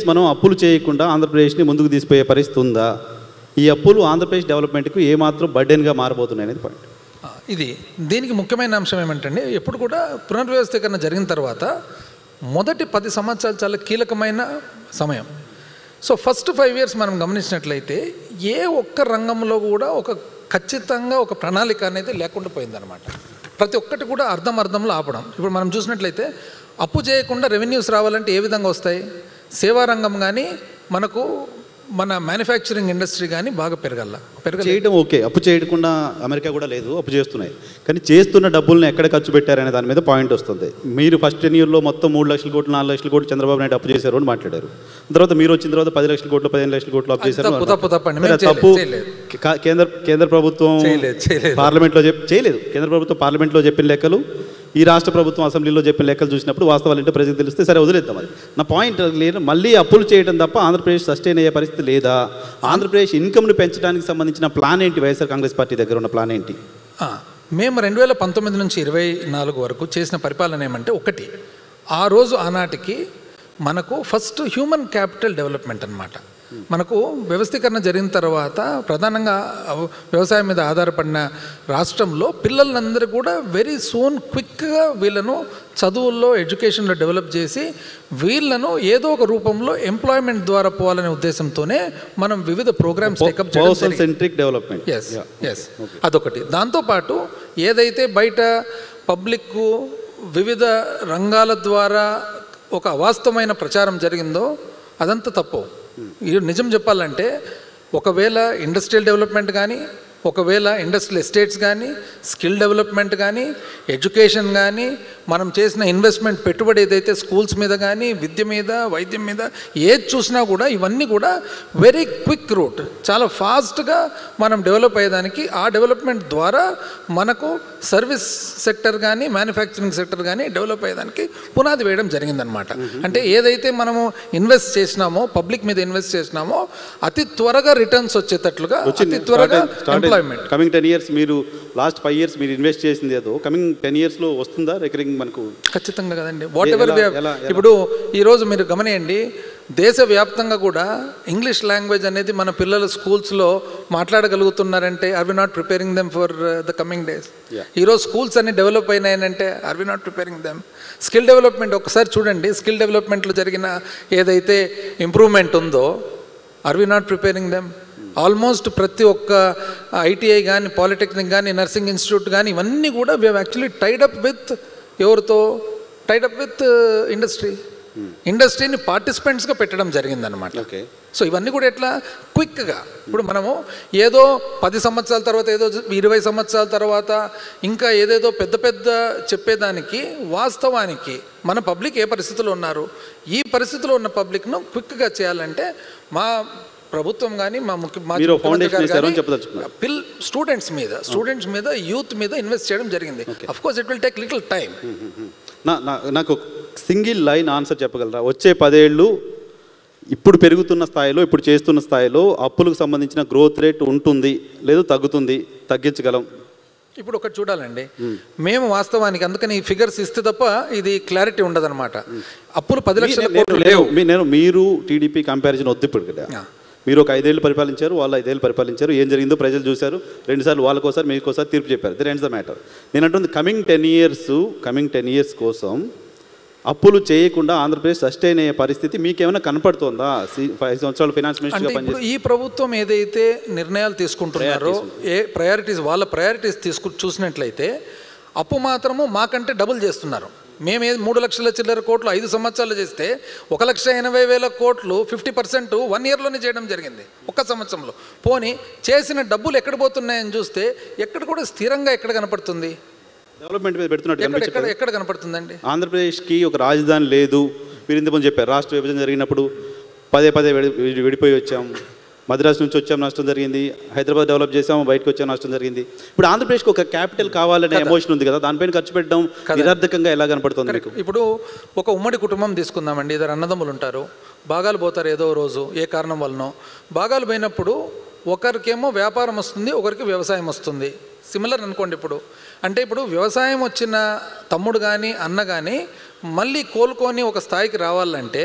మనం అప్పులు చేయకుండా ఆంధ్రప్రదేశ్ని ముందుకు తీసుకుపోయే పరిస్థితి ఉందా? ఈ అప్పులు ఆంధ్రప్రదేశ్ డెవలప్మెంట్కు ఏమాత్రం బర్డెన్గా మారబోతున్నాయి అనేది పాయింట్. ఇది దీనికి ముఖ్యమైన అంశం ఏమంటే, ఎప్పుడు కూడా పునర్వ్యవస్థీకరణ జరిగిన తర్వాత మొదటి 10 సంవత్సరాలు చాలా కీలకమైన సమయం. సో ఫస్ట్ 5 years మనం గమనించినట్లయితే ఏ ఒక్క రంగంలో కూడా ఖచ్చితంగా ఒక ప్రణాళిక అనేది లేకుండా పోయిందనమాట. ప్రతి ఒక్కటి కూడా అర్ధంలో ఆపడం. ఇప్పుడు మనం చూసినట్లయితే అప్పు చేయకుండా రెవెన్యూస్ రావాలంటే ఏ విధంగా వస్తాయి? సేవా రంగం కానీ మన మ్యానుఫ్యాక్చరింగ్ ఇండస్ట్రీ కానీ బాగా చేయడం ఓకే. అప్పు చేయకుండా అమెరికా కూడా లేదు, అప్పు చేస్తున్నాయి. కానీ చేస్తున్న డబ్బులను ఎక్కడ ఖర్చు పెట్టారనే దాని మీద పాయింట్ వస్తుంది. మీరు ఫస్ట్ 10 yearలో మొత్తం 3 లక్షల కోట్లు 4 లక్షల కోట్లు చంద్రబాబు నాయుడు అప్పు చేశారు అని మాట్లాడారు. తర్వాత మీరు వచ్చిన తర్వాత 10 లక్షల కోట్లు 15 లక్షల కోట్లు అప్పు చేశారు. తప్పు. కేంద్ర ప్రభుత్వం పార్లమెంట్లో చేయలేదు. కేంద్ర ప్రభుత్వం పార్లమెంట్లో చెప్పిన లెక్కలు, ఈ రాష్ట్ర ప్రభుత్వం అసెంబ్లీలో చెప్పిన లెక్కలు చూసినప్పుడు వాస్తవాలు ఏంటో ప్రజలకు తెలిస్తే సరే వదిలేద్దాం. అది నా పాయింట్. లేదు, మళ్ళీ అప్పులు చేయడం తప్ప ఆంధ్రప్రదేశ్ సస్టైన్ అయ్యే పరిస్థితి లేదా? ఆంధ్రప్రదేశ్ ఇన్కమ్ని పెంచడానికి సంబంధించిన ప్లాన్ ఏంటి? వైఎస్ఆర్ కాంగ్రెస్ పార్టీ దగ్గర ఉన్న ప్లాన్ ఏంటి? మేము 2019 నుంచి 24 వరకు చేసిన పరిపాలన ఏమంటే, ఒకటి, ఆ రోజు ఆనాటికి మనకు ఫస్ట్ హ్యూమన్ క్యాపిటల్ డెవలప్మెంట్ అన్నమాట. మనకు వ్యవస్థీకరణ జరిగిన తర్వాత ప్రధానంగా వ్యవసాయం మీద ఆధారపడిన రాష్ట్రంలో పిల్లలందరూ కూడా వెరీ సూన్ క్విక్గా వీళ్ళను చదువుల్లో ఎడ్యుకేషన్లో డెవలప్ చేసి వీళ్ళను ఏదో ఒక రూపంలో ఎంప్లాయ్మెంట్ ద్వారా పోవాలనే ఉద్దేశంతోనే మనం వివిధ ప్రోగ్రామ్స్ టేకప్ డెవలప్మెంట్. ఎస్ అదొకటి. దాంతోపాటు ఏదైతే బయట పబ్లిక్ వివిధ రంగాల ద్వారా ఒక అవాస్తవమైన ప్రచారం జరిగిందో అదంతా తప్పు. నిజం చెప్పాలంటే, ఒకవేళ ఇండస్ట్రియల్ డెవలప్మెంట్ కానీ, ఒకవేళ ఇండస్ట్రియల్ ఎస్టేట్స్ కానీ, స్కిల్ డెవలప్మెంట్ కానీ, ఎడ్యుకేషన్ కానీ, మనం చేసిన ఇన్వెస్ట్మెంట్ పెట్టుబడి ఏదైతే స్కూల్స్ మీద కానీ, విద్య మీద, వైద్యం మీద ఏది చూసినా కూడా ఇవన్నీ కూడా వెరీ క్విక్ రూట్, చాలా ఫాస్ట్గా మనం డెవలప్ అయ్యేదానికి, ఆ డెవలప్మెంట్ ద్వారా మనకు సర్వీస్ సెక్టర్ కానీ మ్యానుఫ్యాక్చరింగ్ సెక్టర్ కానీ డెవలప్ అయ్యేదానికి పునాది వేయడం జరిగిందనమాట. అంటే ఏదైతే మనము ఇన్వెస్ట్ చేసినామో, పబ్లిక్ మీద ఇన్వెస్ట్ చేసినామో, అతి త్వరగా రిటర్న్స్ వచ్చేటట్లుగా, అతి త్వరగా ఎంప్లాయ్మెంట్. కమింగ్ 10 years మీరు లాస్ట్ 5 years మీరు ఇన్వెస్ట్ చేసింది ఏదో కమింగ్ 10 yearsలో వస్తుందా రికరింగ్ మనకు? ఖచ్చితంగా కదండి. వాట్ ఎవర్ ఇప్పుడు ఈరోజు మీరు గమనియండి, దేశవ్యాప్తంగా కూడా ఇంగ్లీష్ లాంగ్వేజ్ అనేది మన పిల్లలు స్కూల్స్లో మాట్లాడగలుగుతున్నారంటే are we not preparing them for the coming days? ఈరోజు స్కూల్స్ అన్ని డెవలప్ అయినాయనంటే are we not preparing them? Skill development ఒకసారి చూడండి, స్కిల్ డెవలప్మెంట్లో జరిగిన ఏదైతే ఇంప్రూవ్మెంట్ ఉందో are we not preparing them? Almost ప్రతి ఒక్క ఐటీఐ కానీ, పాలిటెక్నిక్ కానీ, నర్సింగ్ ఇన్స్టిట్యూట్ కానీ, ఇవన్నీ కూడా we have actually tied up with ఎవరితో? టైడప్ విత్ ఇండస్ట్రీని పార్టిసిపెంట్స్గా పెట్టడం జరిగిందనమాట. సో ఇవన్నీ కూడా ఎట్లా క్విక్గా, ఇప్పుడు మనము ఏదో 10 సంవత్సరాల తర్వాత, ఏదో 20 సంవత్సరాల తర్వాత ఇంకా ఏదేదో పెద్ద పెద్ద చెప్పేదానికి, వాస్తవానికి మన పబ్లిక్ ఏ పరిస్థితుల్లో ఉన్నారు, ఈ పరిస్థితిలో ఉన్న పబ్లిక్ను క్విక్గా చేయాలంటే మా ప్రభుత్వం కానీ, మా స్టూడెంట్స్ మీద యూత్ మీద ఇన్వెస్ట్ చేయడం జరిగింది. Of course it will take little time. నాకు సింగిల్ లైన్ ఆన్సర్ చెప్పగలరా? వచ్చే 10 ఏళ్ళు ఇప్పుడు పెరుగుతున్న స్థాయిలో, ఇప్పుడు చేస్తున్న స్థాయిలో అప్పులకు సంబంధించిన గ్రోత్ రేట్ ఉంటుంది, లేదు తగ్గుతుంది, తగ్గించగలం? ఇప్పుడు ఒకటి చూడాలండి, మేము వాస్తవానికి అందుకని ఈ ఫిగర్స్ ఇస్తే తప్ప ఇది క్లారిటీ ఉండదన్నమాట. అప్పులు 10 లక్షల కోట్లు లేవు. మీరు టీడీపీ కంపారిజన్ వద్దు. ఇప్పుడు కదా మీరు ఒక 5 ఏళ్ళు పరిపాలించారు, వాళ్ళు 5 ఏళ్ళు పరిపాలించారు, ఏం జరిగిందో ప్రజలు చూశారు. 2 సార్లు వాళ్ళకోసారి మీకోసారి తీర్పు చెప్పారు. That ends the matter. నేను అంటుంది కమింగ్ 10 years కోసం అప్పులు చేయకుండా ఆంధ్రప్రదేశ్ సస్టైన్ అయ్యే పరిస్థితి మీకేమైనా కనపడుతుందా? 5 సంవత్సరాలు ఫైనాన్స్ మినిస్టర్గా పనిచేసి ఈ ప్రభుత్వం ఏదైతే నిర్ణయాలు తీసుకుంటున్నారో, వాళ్ళ ప్రయారిటీస్ చూసినట్లయితే అప్పు మాత్రము మాకంటే డబుల్ చేస్తున్నారు. మేము 3 లక్షల చిల్లర కోట్లు 5 సంవత్సరాలు చేస్తే 1,80,000 కోట్లు 50% 1 yearలోనే చేయడం జరిగింది, ఒక్క సంవత్సరంలో. పోనీ చేసిన డబ్బులు ఎక్కడ పోతున్నాయని చూస్తే ఎక్కడ కూడా స్థిరంగా ఎక్కడ కనపడుతుంది? డెవలప్మెంట్ మీద పెడుతున్నట్టు ఎక్కడ కనపడుతుందండి? ఆంధ్రప్రదేశ్కి ఒక రాజధాని లేదు. మీరు ఇంతకుముందు చెప్పారు, రాష్ట్ర విభజన జరిగినప్పుడు పదే విడిపోయి వచ్చాం. మద్రాసు నుంచి వచ్చాం, నష్టం జరిగింది. హైదరాబాద్ డెవలప్ చేసాము, బయటకు వచ్చాం, నష్టం జరిగింది. ఇప్పుడు ఆంధ్రప్రదేశ్కి ఒక క్యాపిటల్ కావాలనే ఎమోషన్ ఉంది కదా, దానిపైన ఖర్చు పెట్టడం నిరర్థకంగా ఎలా కనపడుతుంది మీకు? ఇప్పుడు ఒక ఉమ్మడి కుటుంబం తీసుకుందామండి, ఇద్దరు అన్నదమ్ములు ఉంటారు, భాగాలు పోతారు ఏదో రోజు ఏ కారణం వలనో. భాగాలు పోయినప్పుడు ఒకరికేమో వ్యాపారం వస్తుంది, ఒకరికి వ్యవసాయం వస్తుంది. సిమిలర్ అనుకోండి. ఇప్పుడు వ్యవసాయం వచ్చిన తమ్ముడు కానీ అన్న కానీ మళ్ళీ కోలుకొని ఒక స్థాయికి రావాలంటే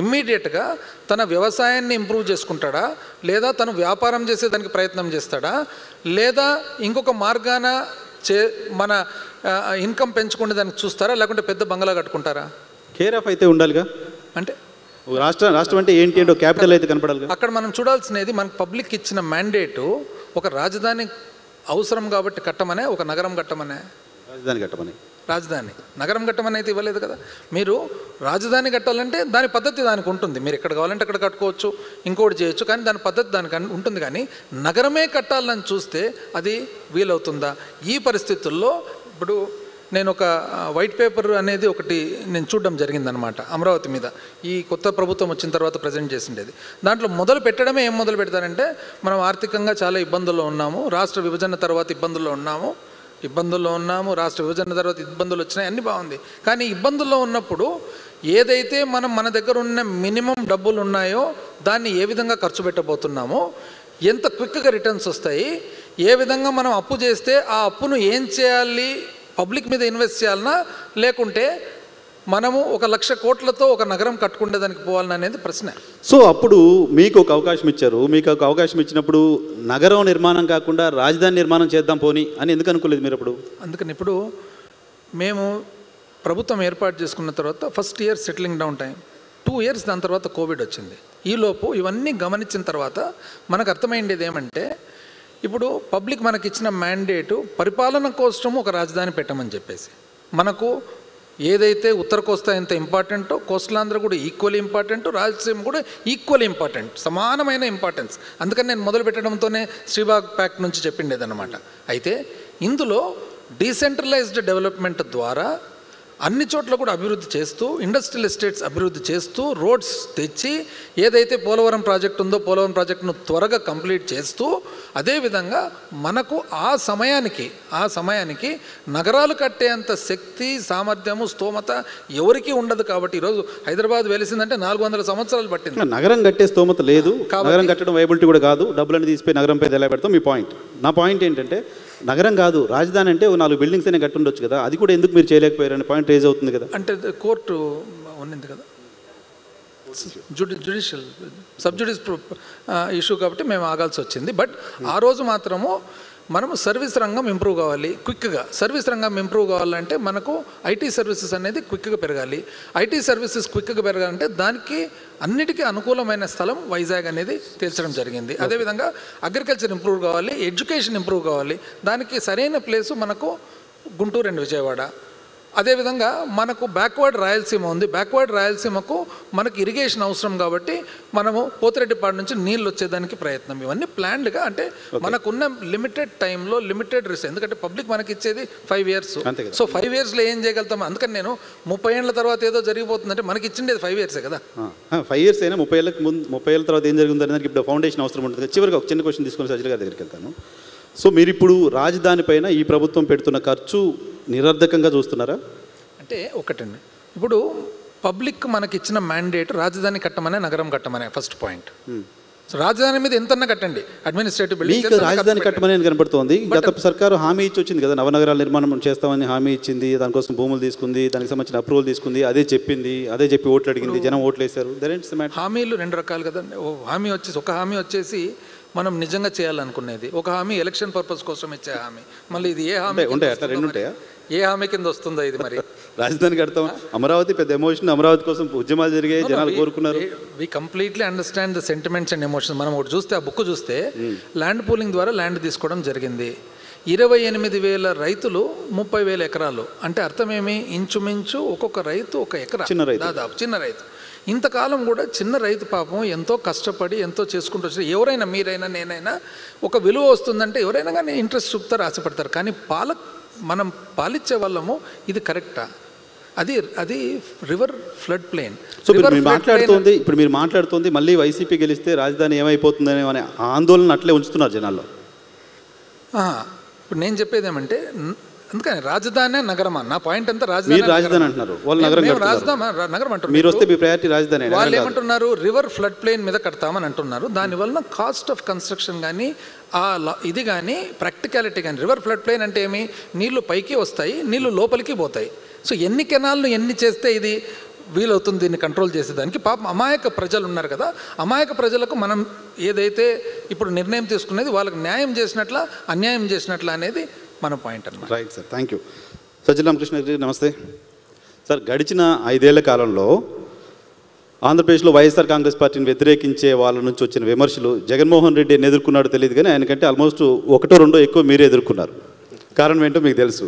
ఇమ్మీడియట్గా తన వ్యవసాయాన్ని ఇంప్రూవ్ చేసుకుంటాడా, లేదా తను వ్యాపారం చేసేదానికి ప్రయత్నం చేస్తాడా, లేదా ఇంకొక మార్గాన మన ఇన్కమ్ పెంచుకునే దానికి చూస్తారా, లేకుంటే పెద్ద బంగ్లా కట్టుకుంటారా? కేర్ ఆఫ్ అయితే ఉండాలిగా. అంటే రాష్ట్రం అంటే ఏంటి అంటే క్యాపిటల్ అయితే కనపడాలి. అక్కడ మనం చూడాల్సినది మనకు పబ్లిక్ ఇచ్చిన మ్యాండేటు ఒక రాజధాని అవసరం కాబట్టి కట్టమనే, ఒక నగరం కట్టమనే. రాజధాని నగరం కట్టమని అయితే ఇవ్వలేదు కదా. మీరు రాజధాని కట్టాలంటే దాని పద్ధతి దానికి ఉంటుంది. మీరు ఎక్కడ కావాలంటే అక్కడ కట్టుకోవచ్చు, ఇంకోటి చేయొచ్చు, కానీ దాని పద్ధతి దానికి ఉంటుంది. కానీ నగరమే కట్టాలని చూస్తే అది వీలవుతుందా? ఈ పరిస్థితుల్లో ఇప్పుడు నేను ఒక వైట్ పేపర్ అనేది ఒకటి నేను చూడడం జరిగిందనమాట అమరావతి మీద. ఈ కొత్త ప్రభుత్వం వచ్చిన తర్వాత ప్రజెంట్ చేసిండేది. దాంట్లో మొదలు పెట్టడమే ఏం మొదలు పెడతారంటే, మనం ఆర్థికంగా చాలా ఇబ్బందుల్లో ఉన్నాము, రాష్ట్ర విభజన తర్వాత ఇబ్బందుల్లో ఉన్నాము, రాష్ట్ర విభజన తర్వాత ఇబ్బందులు వచ్చినాయి, అన్నీ బాగుంది. కానీ ఇబ్బందుల్లో ఉన్నప్పుడు ఏదైతే మన దగ్గర ఉన్న మినిమం డబ్బులు ఉన్నాయో దాన్ని ఏ విధంగా ఖర్చు పెట్టబోతున్నామో, ఎంత క్విక్గా రిటర్న్స్ వస్తాయి, ఏ విధంగా మనం అప్పు చేస్తే ఆ అప్పును ఏం చేయాలి, పబ్లిక్ మీద ఇన్వెస్ట్ చేయాలన్నా లేకుంటే మనము 1,00,000 కోట్లతో ఒక నగరం కట్టుకునేదానికి పోవాలని అనేది ప్రశ్న. సో అప్పుడు మీకు ఒక అవకాశం ఇచ్చారు. మీకు ఒక అవకాశం ఇచ్చినప్పుడు నగరం నిర్మాణం కాకుండా రాజధాని నిర్మాణం చేద్దాం పోని అని ఎందుకు అనుకోలేదు మీరు అప్పుడు? అందుకని ఇప్పుడు మేము ప్రభుత్వం ఏర్పాటు చేసుకున్న తర్వాత first year settling down time, 2 years, దాని తర్వాత కోవిడ్ వచ్చింది. ఈలోపు ఇవన్నీ గమనించిన తర్వాత మనకు అర్థమైండేది ఏమంటే, ఇప్పుడు పబ్లిక్ మనకి ఇచ్చిన మ్యాండేటు పరిపాలన కోసం ఒక రాజధాని పెట్టమని చెప్పేసి, మనకు ఏదైతే ఉత్తర కోస్తా ఎంత ఇంపార్టెంటో కోస్టలాంధ్ర కూడా ఈక్వల్లీ ఇంపార్టెంట్, రాయలసీమ కూడా ఈక్వల్లీ ఇంపార్టెంట్, సమానమైన ఇంపార్టెన్స్. అందుకని నేను మొదలు పెట్టడంతోనే శ్రీబాగ్ ప్యాక్ట్ నుంచి చెప్పిండేదన్నమాట. అయితే ఇందులో డీసెంట్రలైజ్డ్ డెవలప్మెంట్ ద్వారా అన్ని చోట్ల కూడా అభివృద్ధి చేస్తూ, ఇండస్ట్రియల్ ఎస్టేట్స్ అభివృద్ధి చేస్తూ, రోడ్స్ తెచ్చి, ఏదైతే పోలవరం ప్రాజెక్ట్ ఉందో పోలవరం ప్రాజెక్టును త్వరగా కంప్లీట్ చేస్తూ, అదేవిధంగా మనకు ఆ సమయానికి నగరాలు కట్టేంత శక్తి, సామర్థ్యము, స్తోమత ఎవరికీ ఉండదు. కాబట్టి ఈరోజు హైదరాబాద్ వెలిసిందంటే 400 సంవత్సరాలు పట్టింది. నగరం కట్టే స్తోమత లేదు, నగరం కట్టడం వైబిలిటీ కూడా కాదు, డబ్బులన్నీ తీసిపోయి నగరంపై ఎలా పెడతాం మీ పాయింట్. నా పాయింట్ ఏంటంటే, నగరం కాదు రాజధాని అంటే 4 బిల్డింగ్స్ అయినా కట్టి ఉండొచ్చు కదా, అది కూడా ఎందుకు మీరు చేయలేకపోయారని పాయింట్ రేజ్ అవుతుంది కదా. అంటే కోర్టు ఉన్నింది కదా, జ్యుడిషియల్ సబ్జుడిస్ ఇష్యూ, కాబట్టి మేము ఆగాల్సి వచ్చింది. బట్ ఆ రోజు మాత్రము మనము సర్వీస్ రంగం ఇంప్రూవ్ కావాలి, క్విక్గా సర్వీస్ రంగం ఇంప్రూవ్ కావాలంటే మనకు ఐటీ సర్వీసెస్ అనేది క్విక్గా పెరగాలి. ఐటీ సర్వీసెస్ క్విక్గా పెరగాలంటే దానికి అన్నిటికీ అనుకూలమైన స్థలం వైజాగ్ అనేది తేల్చడం జరిగింది. అదేవిధంగా అగ్రికల్చర్ ఇంప్రూవ్ కావాలి, ఎడ్యుకేషన్ ఇంప్రూవ్ కావాలి, దానికి సరైన ప్లేసు మనకు గుంటూరు అండ్ విజయవాడ. అదేవిధంగా మనకు బ్యాక్వర్డ్ రాయలసీమ ఉంది, బ్యాక్వర్డ్ రాయలసీమకు మనకు ఇరిగేషన్ అవసరం కాబట్టి మనము పోతిరెడ్డిపాడు నుంచి నీళ్ళు వచ్చేదానికి ప్రయత్నం. ఇవన్నీ ప్లాన్డ్గా, అంటే మనకున్న లిమిటెడ్ టైంలో లిమిటెడ్ రిస్క్. ఎందుకంటే పబ్లిక్ మనకి ఇచ్చేది 5 ఇయర్స్. సో 5 ఇయర్స్లో ఏం చేయగలుగుతాం? అందుకని నేను 30 ఏళ్ళ తర్వాత ఏదో జరిగిపోతుందంటే మనకి ఇచ్చిండేది 5 ఇయర్సే కదా. 5 ఇయర్స్ అయినా 30 ఏళ్ళకి ముందు 30 ఏళ్ళ తర్వాత ఏం జరిగింది అనేది ఇప్పుడు ఫౌండేషన్ అవసరం ఉంటుంది. చివరికి ఒక చిన్న క్వశ్చన్ తీసుకొని సజ్జల గారి దగ్గరికి వెళ్తాను. సో మీరు ఇప్పుడు రాజధాని పైన ఈ ప్రభుత్వం పెడుతున్న ఖర్చు నిరర్ధకంగా చూస్తున్నారా? అంటే ఒకటండి, ఇప్పుడు పబ్లిక్ మనకి ఇచ్చిన మ్యాండేట్ రాజధాని కట్టమనే, నగరం కట్టమనే ఫస్ట్ పాయింట్. సో రాజధాని మీద ఎంతన్నా కట్టండి, అడ్మినిస్ట్రేటివ్ బిల్డింగ్ రాజధాని కట్టమని కనపడుతోంది. గత సర్కారు హామీ ఇచ్చి వచ్చింది కదా, నవనగరాల నిర్మాణం చేస్తామని హామీ ఇచ్చింది, దానికోసం భూములు తీసుకుంది, దానికి సంబంధించిన అప్రూవల్ తీసుకుంది, అదే చెప్పి ఓట్లు అడిగింది, జనం ఓట్లు వేశారు. హామీలు 2 రకాలు కదా. ఒక హామీ వచ్చేసి మనం నిజంగా చేయాలనుకునేది, ఒక హామీ ఎలక్షన్ పర్పస్ కోసం ఇచ్చే హామీ. మళ్ళీ ఇది ఏ హామీ ఉంటాయి, అట్లా 2 ఉంటాయా? ఏ హామీ కింద వస్తుందో ఇది? మరి రాజధాని కడతాం, అమరావతి పెద్ద ఎమోషన్, అమరావతి కోసం ఉద్యమాలు జరిగాయి, జనాలు కోరుకున్నారు. We completely understand the sentiments and emotions. మనం ఒకటి చూస్తే, ఆ బుక్ చూస్తే ల్యాండ్ పూలింగ్ ద్వారా ల్యాండ్ తీసుకోవడం జరిగింది. 28,000 రైతులు 30,000 ఎకరాలు. అంటే అర్థమేమి? ఇంచుమించు ఒక్కొక్క రైతు 1 ఎకరా, దాదాపు చిన్న రైతు. ఇంతకాలం కూడా చిన్న రైతు పాపం ఎంతో కష్టపడి ఎంతో చేసుకుంటూ వచ్చి, ఎవరైనా మీరైనా నేనైనా ఒక విలువ వస్తుందంటే ఎవరైనా కానీ ఇంట్రెస్ట్ చూపుతారు, ఆశపడతారు. కానీ మనం పాలిచ్చే వాళ్ళము ఇది కరెక్టా? అది రివర్ ఫ్లడ్ ప్లేన్. సో ఇప్పుడు మీరు మాట్లాడుతుంది మళ్ళీ వైసీపీ గెలిస్తే రాజధాని ఏమైపోతుందనే అనే ఆందోళన అట్లే ఉంచుతున్నారు జనాల్లో. ఇప్పుడు నేను చెప్పేది ఏమంటే, అందుకని రాజధాని నగరమా? నా పాయింట్ అంతా రాజధాని అంటున్నారు, వాళ్ళు నగరం అంటారు. మీరు వస్తే మీ ప్రయారిటీ రాజధాని. వాళ్ళు ఏమంటున్నారు? రివర్ ఫ్లడ్ ప్లేన్ మీద కడతామని అంటున్నారు. దానివల్ల కాస్ట్ ఆఫ్ కన్స్ట్రక్షన్ కానీ ఇది కానీ ప్రాక్టికాలిటీ కానీ. రివర్ ఫ్లడ్ ప్లేన్ అంటే ఏమి? నీళ్లు పైకి వస్తాయి, నీళ్లు లోపలికి పోతాయి. సో ఎన్ని కెనాల్ను ఎన్ని చేస్తే ఇది వీలవుతుంది దీన్ని కంట్రోల్ చేసేదానికి. పాపం అమాయక ప్రజలు ఉన్నారు కదా, అమాయక ప్రజలకు మనం ఏదైతే ఇప్పుడు నిర్ణయం తీసుకునేది వాళ్ళకి న్యాయం చేసినట్ల అన్యాయం చేసినట్ల అనేది మన పాయింట్ అన్నమాట. Right sir, thank you. Sajjala Ramakrishna గారు నమస్తే సార్. గడిచిన 5 ఏళ్ల కాలంలో ఆంధ్రప్రదేశ్లో వైఎస్ఆర్ కాంగ్రెస్ పార్టీని వ్యతిరేకించే వాళ్ళ నుంచి వచ్చిన విమర్శలు, జగన్మోహన్ రెడ్డి ఎన్ని ఎదుర్కొన్నాడో తెలియదు కానీ ఆయనకంటే ఆల్మోస్ట్ 1-2 ఎక్కువ మీరే ఎదుర్కొన్నారు. కారణం ఏంటో మీకు తెలుసు.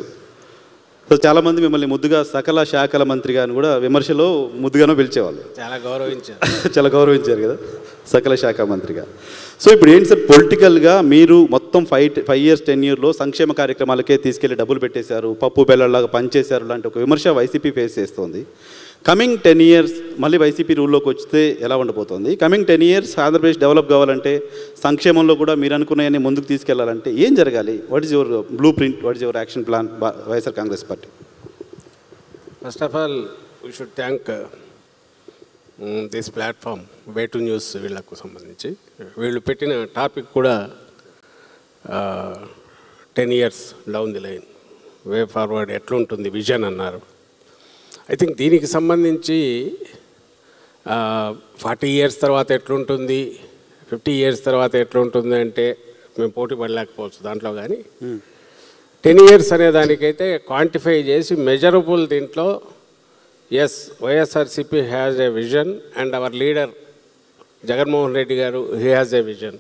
సో చాలామంది మిమ్మల్ని ముద్దుగా సకల శాఖల మంత్రిగా అని కూడా విమర్శలో ముద్దుగానో పిలిచేవాళ్ళు. చాలా గౌరవించారు కదా సకల శాఖ మంత్రిగా. సో ఇప్పుడు ఏంటి సార్, పొలిటికల్గా మీరు మొత్తం 5 years 10 yearsలో సంక్షేమ కార్యక్రమాలకే తీసుకెళ్లి డబ్బులు పెట్టేశారు, పప్పు బెల్లలాగా పనిచేశారు లాంటి ఒక విమర్శ వైసీపీ ఫేస్ చేస్తోంది. కమింగ్ 10 years మళ్ళీ వైసీపీ రూల్లోకి వస్తే ఎలా ఉండబోతోంది? కమింగ్ 10 years ఆంధ్రప్రదేశ్ డెవలప్ కావాలంటే, సంక్షేమంలో కూడా మీరు అనుకున్నాయని ముందుకు తీసుకెళ్లాలంటే ఏం జరగాలి? What is your blueprint, what is your action plan YSR Congress Party? First of all we should thank this platform Way2 News వీళ్ళకు సంబంధించి. వీళ్ళు పెట్టిన టాపిక్ కూడా 10 years down the line way forward ఎట్లుంటుంది విజన్ అన్నారు. ఐ థింక్ దీనికి సంబంధించి 40 years తర్వాత ఎట్లుంటుంది, 50 years తర్వాత ఎట్లుంటుంది అంటే మేము పోటీ పడలేకపోవచ్చు దాంట్లో. కానీ 10 years అనే దానికైతే క్వాంటిఫై చేసి మెజరబుల్ దీంట్లో yes YSRCP has a vision and our leader Jaganmohan Reddy garu he has a vision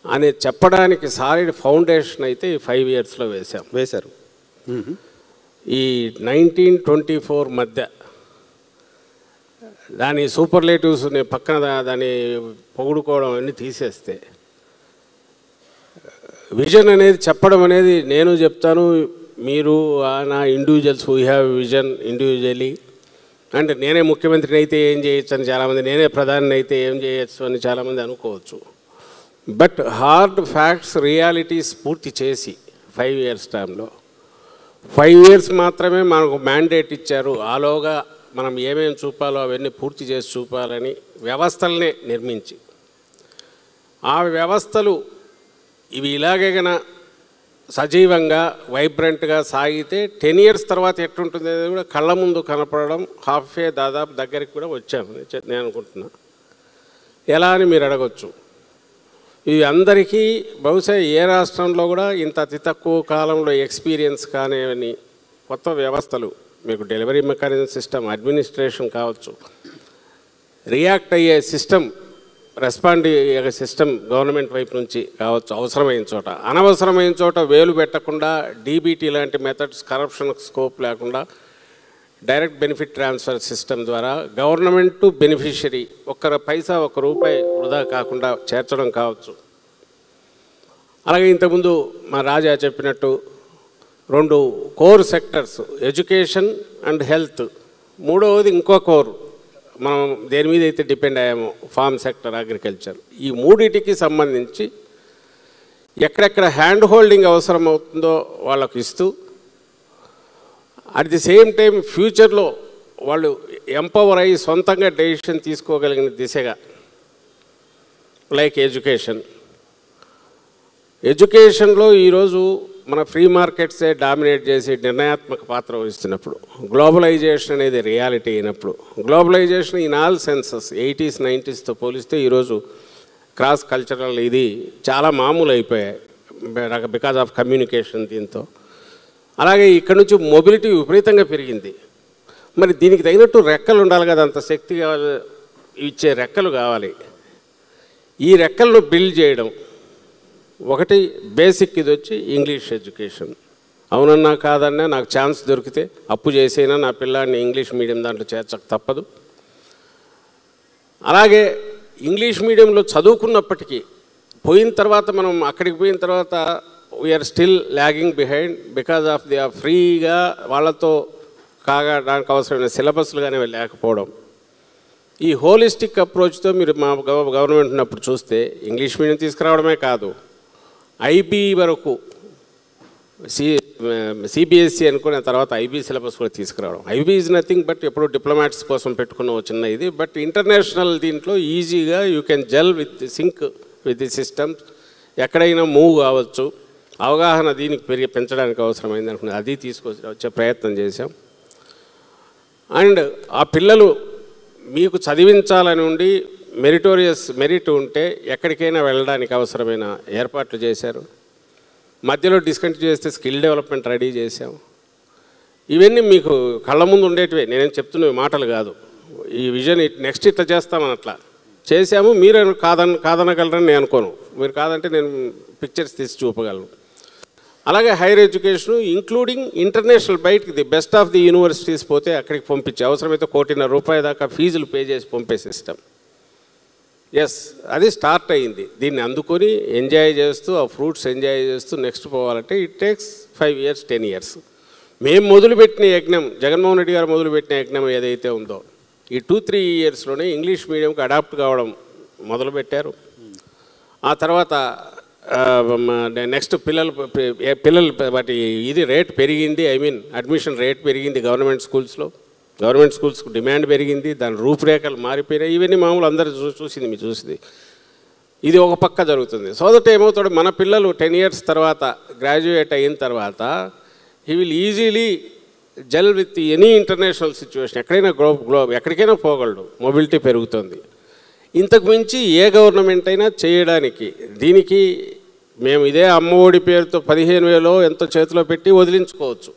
అని చెప్పడానికి సాలిడ్ ఫౌండేషన్ అయితే ఈ 5 yearsలో వేశారు. ఈ 1924 మధ్య దాని సూపర్లేటివ్స్ని పక్కన దాన్ని పొగుడుకోవడం అన్నీ తీసేస్తే విజన్ అనేది చెప్పడం అనేది నేను చెప్తాను, మీరు నా individuals we have vision individually. అంటే నేనే ముఖ్యమంత్రిని అయితే ఏం చేయొచ్చు అని చాలామంది, నేనే ప్రధాని అయితే ఏం చేయొచ్చు అని చాలామంది అనుకోవచ్చు. బట్ హార్డ్ ఫ్యాక్ట్స్ రియాలిటీస్ పూర్తి చేసి 5 years టైంలో 5 years మాత్రమే మనకు మ్యాండేట్ ఇచ్చారు. ఆలోగా మనం ఏమేమి చూపాలో అవన్నీ పూర్తి చేసి చూపాలని వ్యవస్థలనే నిర్మించి, ఆ వ్యవస్థలు ఇవి ఇలాగే గన సజీవంగా వైబ్రెంట్గా సాగితే 10 years తర్వాత ఎట్లుంటుంది అనేది కూడా కళ్ళ ముందు కనపడడం హాఫే దాదాపు దగ్గరికి కూడా వచ్చామని నేను అనుకుంటున్నా. ఎలా అని మీరు అడగచ్చు. ఇవి అందరికీ బహుశా ఏ రాష్ట్రంలో కూడా ఇంత అతి తక్కువ కాలంలో ఎక్స్పీరియన్స్ కానివని కొత్త వ్యవస్థలు, మీకు డెలివరీ మెకానిజం సిస్టమ్, అడ్మినిస్ట్రేషన్ కావచ్చు, రియాక్ట్ అయ్యే సిస్టమ్, రెస్పాండ్ అయ్యే సిస్టమ్ గవర్నమెంట్ వైపు నుంచి కావచ్చు, అవసరమైన చోట, అనవసరమైన చోట వేలు పెట్టకుండా డీబీటీ లాంటి మెథడ్స్, కరప్షన్ స్కోప్ లేకుండా డైరెక్ట్ బెనిఫిట్ ట్రాన్స్ఫర్ సిస్టమ్ ద్వారా గవర్నమెంట్ టు బెనిఫిషరీ ఒక్క రూపాయి వృధా కాకుండా చేర్చడం కావచ్చు. అలాగే ఇంతకుముందు మా రాజా చెప్పినట్టు 2 core sectors, education and health, మూడవది ఇంకో కోర్ మనం దేని మీద అయితే డిపెండ్ అయ్యామో ఫార్మ్ సెక్టర్, అగ్రికల్చర్. ఈ మూడింటికి సంబంధించి ఎక్కడెక్కడ హ్యాండ్ హోల్డింగ్ అవసరం అవుతుందో వాళ్ళకు ఇస్తూ, అట్ ది సేమ్ టైం ఫ్యూచర్లో వాళ్ళు ఎంపవర్ అయ్యి సొంతంగా డెసిషన్ తీసుకోగలిగిన దిశగా, లైక్ ఎడ్యుకేషన్లో ఈరోజు మన ఫ్రీ మార్కెట్సే డామినేట్ చేసి నిర్ణయాత్మక పాత్ర వహిస్తున్నప్పుడు, గ్లోబలైజేషన్ అనేది రియాలిటీ అయినప్పుడు, globalization in all senses 80s 90sతో పోలిస్తే ఈరోజు క్రాస్ కల్చరల్ ఇది చాలా మామూలు అయిపోయాయి బికాజ్ ఆఫ్ కమ్యూనికేషన్. దీంతో అలాగే ఇక్కడ నుంచి మొబిలిటీ విపరీతంగా పెరిగింది. మరి దీనికి తగినట్టు రెక్కలు ఉండాలి కదా, అంత శక్తి కావాలి, ఇచ్చే రెక్కలు కావాలి. ఈ రెక్కలను బిల్డ్ చేయడం ఒకటి బేసిక్. ఇది వచ్చి ఇంగ్లీష్ ఎడ్యుకేషన్. అవునన్నా కాదన్నా నాకు ఛాన్స్ దొరికితే అప్పు చేసైనా నా పిల్లాడిని ఇంగ్లీష్ మీడియం దాంట్లో చేర్చక తప్పదు. అలాగే ఇంగ్లీష్ మీడియంలో చదువుకున్నప్పటికీ పోయిన తర్వాత మనం అక్కడికి పోయిన తర్వాత we are still lagging behind because of the ఫ్రీగా వాళ్ళతో కాగడానికి అవసరమైన సిలబస్లు కానీ లేకపోవడం. ఈ హోలిస్టిక్ అప్రోచ్తో మీరు మా గవర్నమెంట్ ఉన్నప్పుడు చూస్తే ఇంగ్లీష్ మీడియం తీసుకురావడమే కాదు, ఐబీ వరకు సిబిఎస్ఈ అనుకున్న తర్వాత ఐబీ సిలబస్ కూడా తీసుకురావడం. ఐబీ ఈజ్ నథింగ్ బట్ ఎప్పుడు డిప్లొమాట్స్ కోసం పెట్టుకున్న చిన్న ఇది. బట్ ఇంటర్నేషనల్ దీంట్లో ఈజీగా you can gel with sync with the systems, ఎక్కడైనా మూవ్ కావచ్చు. అవగాహన దీనికి పెంచడానికి అవసరమైంది అనుకున్నది, అది తీసుకొచ్చి వచ్చే ప్రయత్నం చేశాం. అండ్ ఆ పిల్లలు మీకు చదివించాలని ఉండి మెరిట్ ఉంటే ఎక్కడికైనా వెళ్ళడానికి అవసరమైన ఏర్పాట్లు చేశారు. మధ్యలో డిస్కంటిన్యూ చేస్తే స్కిల్ డెవలప్మెంట్ రెడీ చేశాం. ఇవన్నీ మీకు కళ్ళ ముందు ఉండేటివే, నేనేం చెప్తున్నవి మాటలు కాదు. ఈ విజన్ నెక్స్ట్ ఇట్లా చేస్తామని అట్లా చేశాము. మీరు కాదనగలరని నేను అనుకోను. మీరు కాదంటే నేను పిక్చర్స్ తీసి చూపగలను. అలాగే హైయర్ ఎడ్యుకేషను ఇంక్లూడింగ్ ఇంటర్నేషనల్ బయటికి the best of the universities పోతే అక్కడికి పంపించే అవసరమైతే ₹1,50,00,000 దాకా ఫీజులు పే చేసి పంపే సిస్టమ్. ఎస్, అది స్టార్ట్ అయ్యింది. దీన్ని అందుకొని ఎంజాయ్ చేస్తూ ఆ ఫ్రూట్స్ ఎంజాయ్ చేస్తూ నెక్స్ట్ పోవాలంటే ఇట్ టేక్స్ 5 years 10 years. మేము మొదలుపెట్టిన యజ్ఞం, జగన్మోహన్ రెడ్డి గారు మొదలుపెట్టిన యజ్ఞం ఏదైతే ఉందో ఈ 2-3 yearsలోనే ఇంగ్లీష్ మీడియంకి అడాప్ట్ కావడం మొదలుపెట్టారు. ఆ తర్వాత నెక్స్ట్ పిల్లలు వాటి ఇది రేట్ పెరిగింది, అడ్మిషన్ రేట్ పెరిగింది గవర్నమెంట్ స్కూల్స్కు డిమాండ్ పెరిగింది, దాని రూపురేఖలు మారిపోయినాయి. ఇవన్నీ మామూలు అందరూ చూసింది, మీరు చూసింది. ఇది ఒక పక్క జరుగుతుంది. సో దట్ ఏమవుతాడు, మన పిల్లలు 10 years తర్వాత గ్రాడ్యుయేట్ అయిన తర్వాత he will easily gel with any international situation. ఎక్కడైనా ఎక్కడికైనా పోగలడు, మొబిలిటీ పెరుగుతుంది. ఇంతకు మించి ఏ గవర్నమెంట్ అయినా చేయడానికి దీనికి మేము ఇదే అమ్మఒడి పేరుతో 15,000 ఎంతో చేతిలో పెట్టి వదిలించుకోవచ్చు.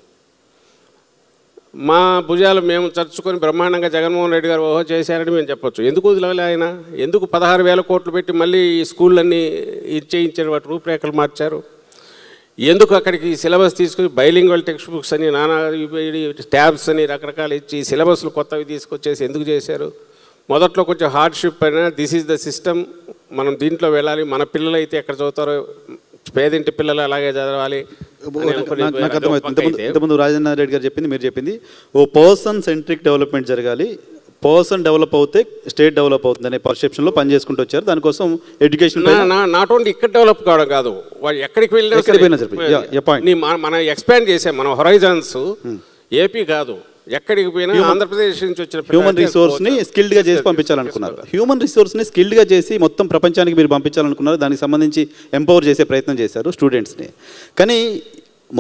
మా భుజాలు మేము చర్చుకొని బ్రహ్మాండంగా జగన్మోహన్ రెడ్డి గారు ఓహో చేశారని మేము చెప్పొచ్చు. ఎందుకు వదిలేలే ఆయన? ఎందుకు 16,000 కోట్లు పెట్టి మళ్ళీ ఈ స్కూళ్ళన్నీ ఇచ్చేయించారు, వాటి రూపురేఖలు మార్చారు? ఎందుకు అక్కడికి సిలబస్ తీసుకుని బైలింగ్వల్ టెక్స్ట్ బుక్స్ అని నానా ట్యాబ్స్ అని రకరకాలు ఇచ్చి సిలబస్లు కొత్తవి తీసుకొచ్చేసి ఎందుకు చేశారు? మొదట్లో కొంచెం హార్డ్షిప్ అయినా దిస్ ఈజ్ ద సిస్టమ్, మనం దీంట్లో వెళ్ళాలి, మన పిల్లలు అయితే ఎక్కడ చదువుతారో పేదింటి పిల్లలు అలాగే చదవాలి. నాకు అర్థమవుతుంది. ఇంతకుముందు రాజేంద్ర రెడ్డి గారు చెప్పింది, మీరు చెప్పింది ఓ పర్సన్ సెంట్రిక్ డెవలప్మెంట్ జరగాలి, పర్సన్ డెవలప్ అవుతే స్టేట్ డెవలప్ అవుతుంది అనే పర్సెప్షన్లో పనిచేసుకుంటూ వచ్చారు. దానికోసం ఎడ్యుకేషన్ నాట్ ఓన్లీ ఇక్కడ డెవలప్ కావడం కాదు, వాళ్ళు ఎక్కడికి వెళ్ళినా మనం ఎక్స్పాండ్ చేసాం. మన హొరైజన్స్ ఏపీ కాదు, ఎక్కడికి పోయినా ఆంధ్రప్రదేశ్ నుంచి వచ్చిన హ్యూమన్ రిసోర్స్ని స్కిల్డ్గా చేసి పంపించాలనుకున్నారు. హ్యూమన్ రిసోర్స్ని స్కిల్డ్గా చేసి మొత్తం ప్రపంచానికి మీరు పంపించాలనుకున్నారు. దానికి సంబంధించి ఎంపవర్ చేసే ప్రయత్నం చేశారు స్టూడెంట్స్ని. కానీ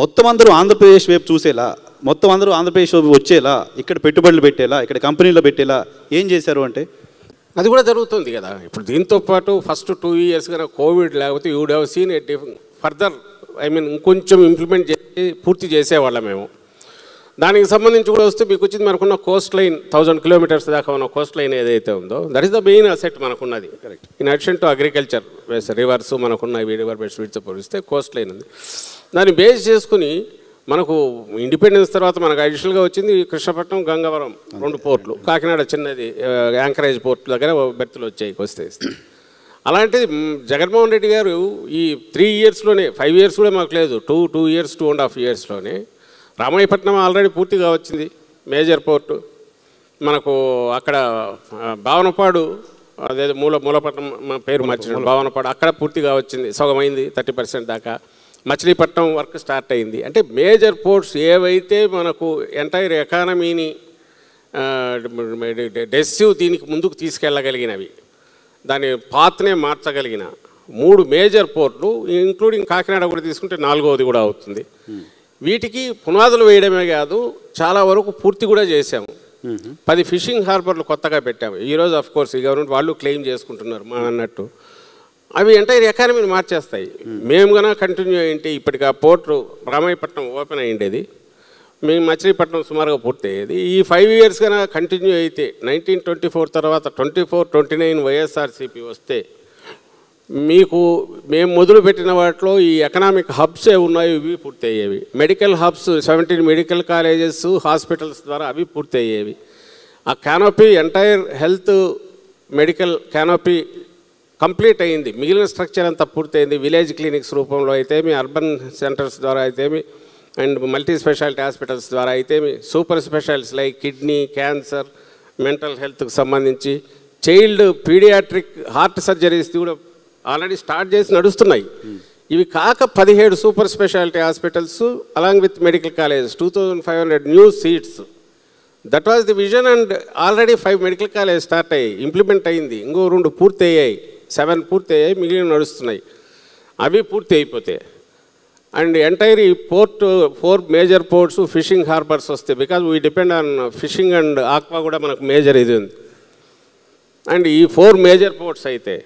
మొత్తం అందరూ ఆంధ్రప్రదేశ్ వైపు చూసేలా, మొత్తం అందరూ ఆంధ్రప్రదేశ్ వైపు వచ్చేలా, ఇక్కడ పెట్టుబడులు పెట్టేలా, ఇక్కడ కంపెనీలో పెట్టేలా ఏం చేశారు అంటే అది కూడా జరుగుతుంది కదా. ఇప్పుడు దీంతో పాటు ఫస్ట్ 2 years కన్నా కోవిడ్ లేకపోతే you would have seen a further ఇంకొంచెం ఇంప్లిమెంట్ చేసి పూర్తి చేసేవాళ్ళం మేము. దానికి సంబంధించి కూడా వస్తే మీకు వచ్చింది మనకున్న కోస్ట్ లైన్ 1000 kilometers దాకా ఉన్న కోస్ట్ లైన్ ఏదైతే ఉందో that is the main asset మనకున్నది. Correct. In addition to agriculture rivers మనకున్న రివర్ బెడ్స్ వీటితో పోలిస్తే కోస్ట్ లైన్ ఉంది. దాన్ని బేస్ చేసుకుని మనకు ఇండిపెండెన్స్ తర్వాత మనకు అడిషనల్గా వచ్చింది కృష్ణపట్నం, గంగవరం 2 పోర్ట్లు, కాకినాడ చిన్నది యాంకరేజ్ పోర్ట్ దగ్గర బెర్తులు వచ్చాయి వస్తే. అలాంటిది జగన్మోహన్ రెడ్డి గారు ఈ 3 yearsలోనే 5 years కూడా మాకు లేదు, 2 years 2.5 yearsలోనే రామాయపట్నం ఆల్రెడీ పూర్తిగా వచ్చింది మేజర్ పోర్టు. మనకు అక్కడ భావనపాడు, అదే మూలపట్నం పేరు మార్చిన భావనపాడు, అక్కడ పూర్తిగా వచ్చింది, సగమైంది 30% దాకా. మచిలీపట్నం వర్క్ స్టార్ట్ అయింది. అంటే మేజర్ పోర్ట్స్ ఏవైతే మనకు ఎంటైర్ ఎకానమీని డెసివ్ దీనికి ముందుకు తీసుకెళ్ళగలిగినవి, దాని పాత్నే మార్చగలిగిన 3 మేజర్ పోర్ట్లు, ఇంక్లూడింగ్ కాకినాడ కూడా తీసుకుంటే 4వది కూడా అవుతుంది. వీటికి పునాదులు వేయడమే కాదు, చాలా వరకు పూర్తి కూడా చేశాము. 10 ఫిషింగ్ హార్బర్లు కొత్తగా పెట్టాము. ఈరోజు ఆఫ్ కోర్స్ ఈ గవర్నమెంట్ వాళ్ళు క్లెయిమ్ చేసుకుంటున్నారు మా అన్నట్టు. అవి ఎంటైర్ ఎకానమీని మార్చేస్తాయి. మేము కన్నా కంటిన్యూ అయ్యింటే ఇప్పటికి ఆ పోర్టు రామాయపట్నం ఓపెన్ అయ్యిండేది, మేము మచిలీపట్నం సుమారుగా పూర్తి అయ్యేది. ఈ 5 years కన్నా కంటిన్యూ అయితే 1924 తర్వాత 24-29 వైఎస్ఆర్సీపీ వస్తే మీకు మేము మొదలుపెట్టిన వాటిలో ఈ ఎకనామిక్ హబ్స్ ఉన్నాయి, ఇవి పూర్తి అయ్యేవి. Medical hubs 17 medical colleges, hospitals ద్వారా అవి పూర్తి అయ్యేవి. ఆ canopy entire health medical canopy complete అయ్యింది. మిగిలిన స్ట్రక్చర్ అంతా పూర్తయింది. విలేజ్ క్లినిక్స్ రూపంలో అయితేమి, అర్బన్ సెంటర్స్ ద్వారా అయితేమి, అండ్ మల్టీ స్పెషాలిటీ హాస్పిటల్స్ ద్వారా అయితేమి, super specialities like kidney, cancer, mental హెల్త్కి సంబంధించి, చైల్డ్ పీడియాట్రిక్ హార్ట్ సర్జరీస్ కూడా ఆల్రెడీ స్టార్ట్ చేసి నడుస్తున్నాయి. ఇవి కాక 17 super speciality hospitals along with medical colleges, 2500 new seats. That was the vision. And already 5 medical college start అయ్యాయి, ఇంప్లిమెంట్ అయింది. ఇంకో 2 పూర్తి అయ్యాయి, 7 పూర్తి అయ్యాయి, మిగిలిన నడుస్తున్నాయి. అవి పూర్తి అయిపోతే అండ్ ఎంటైర్ ఈ port 4 major ports fishing harbours వస్తాయి, because we depend on fishing and aqua కూడా మనకు మేజర్ ఇది ఉంది. అండ్ ఈ 4 మేజర్ పోర్ట్స్ అయితే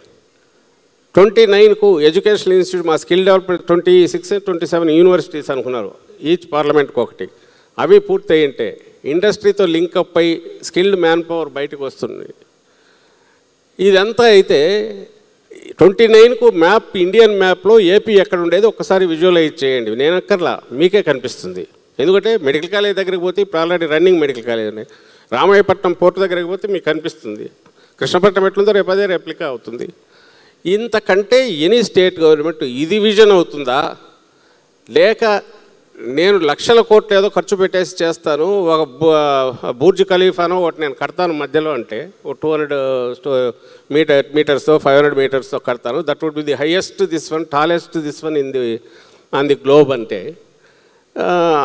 29కు ఎడ్యుకేషనల్ ఇన్స్టిట్యూట్, మా స్కిల్ డెవలప్మెంట్ 26, 27 యూనివర్సిటీస్ అనుకున్నారు, ఈచ్ పార్లమెంట్కి ఒకటి. అవి పూర్తయింటే ఇండస్ట్రీతో లింకప్ అయి స్కిల్డ్ మ్యాన్ పవర్ బయటకు వస్తుంది. ఇదంతా అయితే 29కు మ్యాప్, ఇండియన్ మ్యాప్లో ఏపీ ఎక్కడ ఉండేది ఒక్కసారి విజువలైజ్ చేయండి. నేను అక్కర్లా, మీకే కనిపిస్తుంది. ఎందుకంటే మెడికల్ కాలేజ్ దగ్గరికి పోతే ఇప్పుడు ఆల్రెడీ రన్నింగ్ మెడికల్ కాలేజ్ ఉన్నాయి. రామాయపట్నం పోర్టు దగ్గరికి పోతే మీకు కనిపిస్తుంది. కృష్ణపట్నం ఎట్లుందో రేపు అదే రెప్లికా అవుతుంది. ఇంతకంటే ఎనీ స్టేట్ గవర్నమెంట్ ఇది విజన్ అవుతుందా? లేక నేను లక్షల కోట్లు ఏదో ఖర్చు పెట్టేసి చేస్తాను, ఒక బూర్జ్ ఖలీఫానో ఒకటి నేను కడతాను మధ్యలో అంటే, ఒక 200 మీటర్స్తో 500 మీటర్స్తో కడతాను, that would be the highest this one, tallest this one on the globe అంటే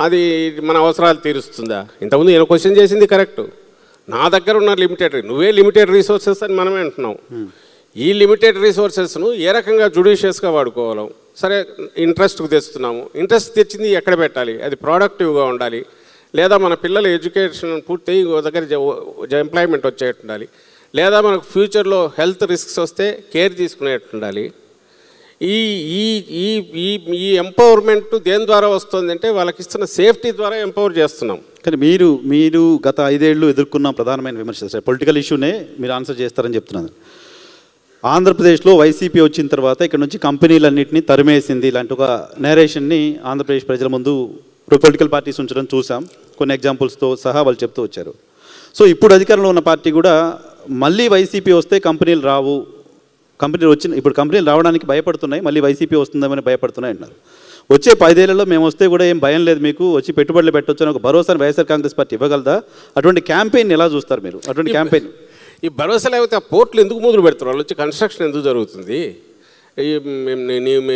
అది మన అవసరాలు తీరుస్తుందా? ఇంతకుముందు నేను క్వశ్చన్ చేసింది కరెక్ట్. నా దగ్గర ఉన్న నువ్వే లిమిటెడ్ రిసోర్సెస్ అని మనమే అంటున్నాం. ఈ లిమిటెడ్ రిసోర్సెస్ను ఏ రకంగా జుడిషియస్గా వాడుకోవాలి? సరే, ఇంట్రెస్ట్కి తెస్తున్నాము, ఇంట్రెస్ట్ తెచ్చింది ఎక్కడ పెట్టాలి? అది ప్రొడక్టివ్గా ఉండాలి, లేదా మన పిల్లల ఎడ్యుకేషన్ పూర్తయి దగ్గర ఎంప్లాయ్మెంట్ వచ్చేట్టు ఉండాలి, లేదా మనకు ఫ్యూచర్లో హెల్త్ రిస్క్స్ వస్తే కేర్ తీసుకునేట్టు ఉండాలి. ఈ ఈ ఈ ఈ ఈ ఎంపవర్మెంట్ దేని ద్వారా వస్తుందంటే వాళ్ళకి ఇస్తున్న సేఫ్టీ ద్వారా ఎంపవర్ చేస్తున్నాం. కానీ మీరు గత 5 ఏళ్ళు ఎదుర్కొన్న ప్రధానమైన విమర్శ, పొలిటికల్ ఇష్యూనే మీరు ఆన్సర్ చేస్తారని చెప్తున్నాను. ఆంధ్రప్రదేశ్లో వైసీపీ వచ్చిన తర్వాత ఇక్కడ నుంచి కంపెనీలన్నింటినీ తరిమేసింది ఇలాంటి ఒక నేరేషన్ని ఆంధ్రప్రదేశ్ ప్రజల ముందు పొలిటికల్ పార్టీస్ ఉంచడం చూసాం. కొన్ని ఎగ్జాంపుల్స్తో సహా వాళ్ళు చెప్తూ వచ్చారు. సో ఇప్పుడు అధికారంలో ఉన్న పార్టీ కూడా మళ్ళీ వైసీపీ వస్తే కంపెనీలు రావు, ఇప్పుడు కంపెనీలు రావడానికి భయపడుతున్నాయి, మళ్ళీ వైసీపీ వస్తుందేమని భయపడుతున్నాయి అన్నారు. వచ్చే 10 ఏళ్లలో మేము వస్తే కూడా ఏం భయం లేదు, మీకు వచ్చి పెట్టుబడులు పెట్టవచ్చు అని ఒక భరోసాను వైఎస్ఆర్ కాంగ్రెస్ పార్టీ ఇవ్వగలదా? అటువంటి క్యాంపెయిన్ ఎలా చూస్తారు మీరు? అటువంటి క్యాంపెయిన్ ఈ భరోసా లేకపోతే ఆ పోర్ట్లు ఎందుకు మొదలు పెడతారు? వాళ్ళు వచ్చి కన్స్ట్రక్షన్ ఎందుకు జరుగుతుంది?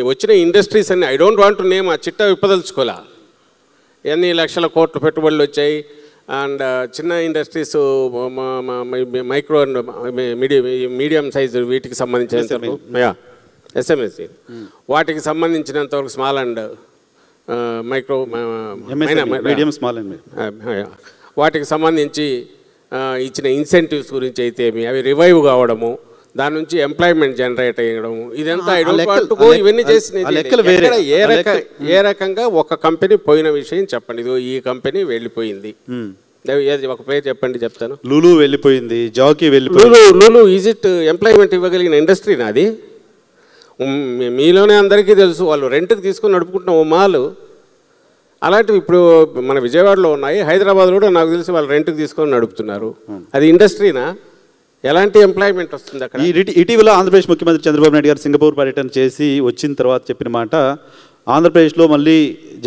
వచ్చిన ఇండస్ట్రీస్ అన్ని I don't want to name, ఆ చిట్టా విప్పదలుచుకోలే. ఎన్ని లక్షల కోట్ల పెట్టుబడులు వచ్చాయి. అండ్ చిన్న industries, micro and medium size వీటికి సంబంధించినంత ఎస్ఎంఎస్సి, వాటికి సంబంధించినంతవరకు small and micro medium small and వాటికి సంబంధించి ఇచ్చిన ఇన్సెంటివ్స్ గురించి అయితే అవి రివైవ్ కావడము, దాని నుంచి ఎంప్లాయ్మెంట్ జనరేట్ అయ్యడము, ఇదంతా ఇవన్నీ చేసిన ఏ రకంగా ఒక కంపెనీ పోయిన విషయం చెప్పండి. ఇదిగో ఈ కంపెనీ వెళ్ళిపోయింది, ఒక పేరు చెప్పండి చెప్తాను. లూలు వెళ్ళిపోయింది, జాకీ వెళ్ళిపోయింది. లూలు ఈజ్ ఇట్ ఎంప్లాయ్మెంట్ ఇవ్వగలిగిన ఇండస్ట్రీ నాది? మీలోనే అందరికీ తెలుసు, వాళ్ళు రెంట్కి తీసుకొని నడుపుకుంటున్న ఓ మాలు. అలాంటివి ఇప్పుడు మన విజయవాడలో ఉన్నాయి, హైదరాబాద్లో కూడా నాకు తెలిసి వాళ్ళు రెంట్కి తీసుకొని నడుపుతున్నారు. అది ఇండస్ట్రీనా? ఎలాంటి ఎంప్లాయ్మెంట్ వస్తుంది అక్కడ? ఇటీవల ఆంధ్రప్రదేశ్ ముఖ్యమంత్రి చంద్రబాబు నాయుడు గారు సింగపూర్ పర్యటన చేసి వచ్చిన తర్వాత చెప్పిన మాట, ఆంధ్రప్రదేశ్లో మళ్ళీ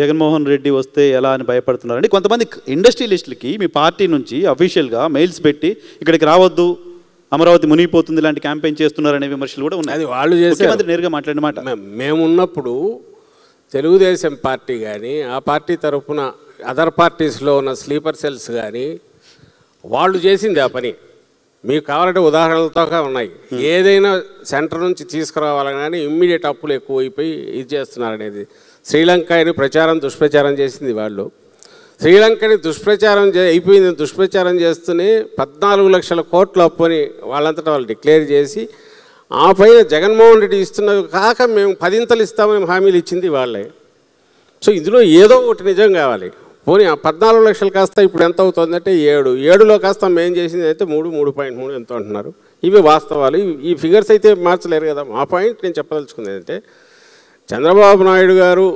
జగన్మోహన్ రెడ్డి వస్తే ఎలా అని భయపడుతున్నారండి. కొంతమంది ఇండస్ట్రియలిస్టులకి మీ పార్టీ నుంచి అఫీషియల్గా మెయిల్స్ పెట్టి ఇక్కడికి రావద్దు, అమరావతి మునిగిపోతుంది, ఇలాంటి క్యాంపెయిన్ చేస్తున్నారనే విమర్శలు కూడా ఉన్నాయి. అది వాళ్ళు ముఖ్యమంత్రి నేరుగా మాట్లాడిన మాట. మేమున్నప్పుడు తెలుగుదేశం పార్టీ కానీ, ఆ పార్టీ తరఫున అదర్ పార్టీస్లో ఉన్న స్లీపర్ సెల్స్ కానీ వాళ్ళు చేసింది ఆ పని. మీకు కావాలంటే ఉదాహరణలతో ఉన్నాయి. ఏదైనా సెంటర్ నుంచి తీసుకురావాలని కానీ ఇమ్మీడియట్ అప్పులు ఎక్కువైపోయి ఇది చేస్తున్నారనేది. శ్రీలంకని దుష్ప్రచారం చేసింది వాళ్ళు. శ్రీలంకని దుష్ప్రచారం చేస్తూనే 14 లక్షల కోట్ల అప్పు అని వాళ్ళంతటా వాళ్ళు డిక్లేర్ చేసి, ఆ పైన జగన్మోహన్ రెడ్డి ఇస్తున్నది కాక మేము 10 ఇస్తామని హామీలు ఇచ్చింది వాళ్ళే. సో ఇందులో ఏదో ఒకటి నిజం కావాలి. పోనీ ఆ 14 లక్షలు కాస్త ఇప్పుడు ఎంత అవుతుందంటే 7లో కాస్త మేము చేసింది అయితే 3.3 ఎంతో అంటున్నారు. ఇవి వాస్తవాలు. ఈ ఫిగర్స్ అయితే మార్చలేరు కదా. మా పాయింట్ నేను చెప్పదలుచుకుంది ఏంటంటే, చంద్రబాబు నాయుడు గారు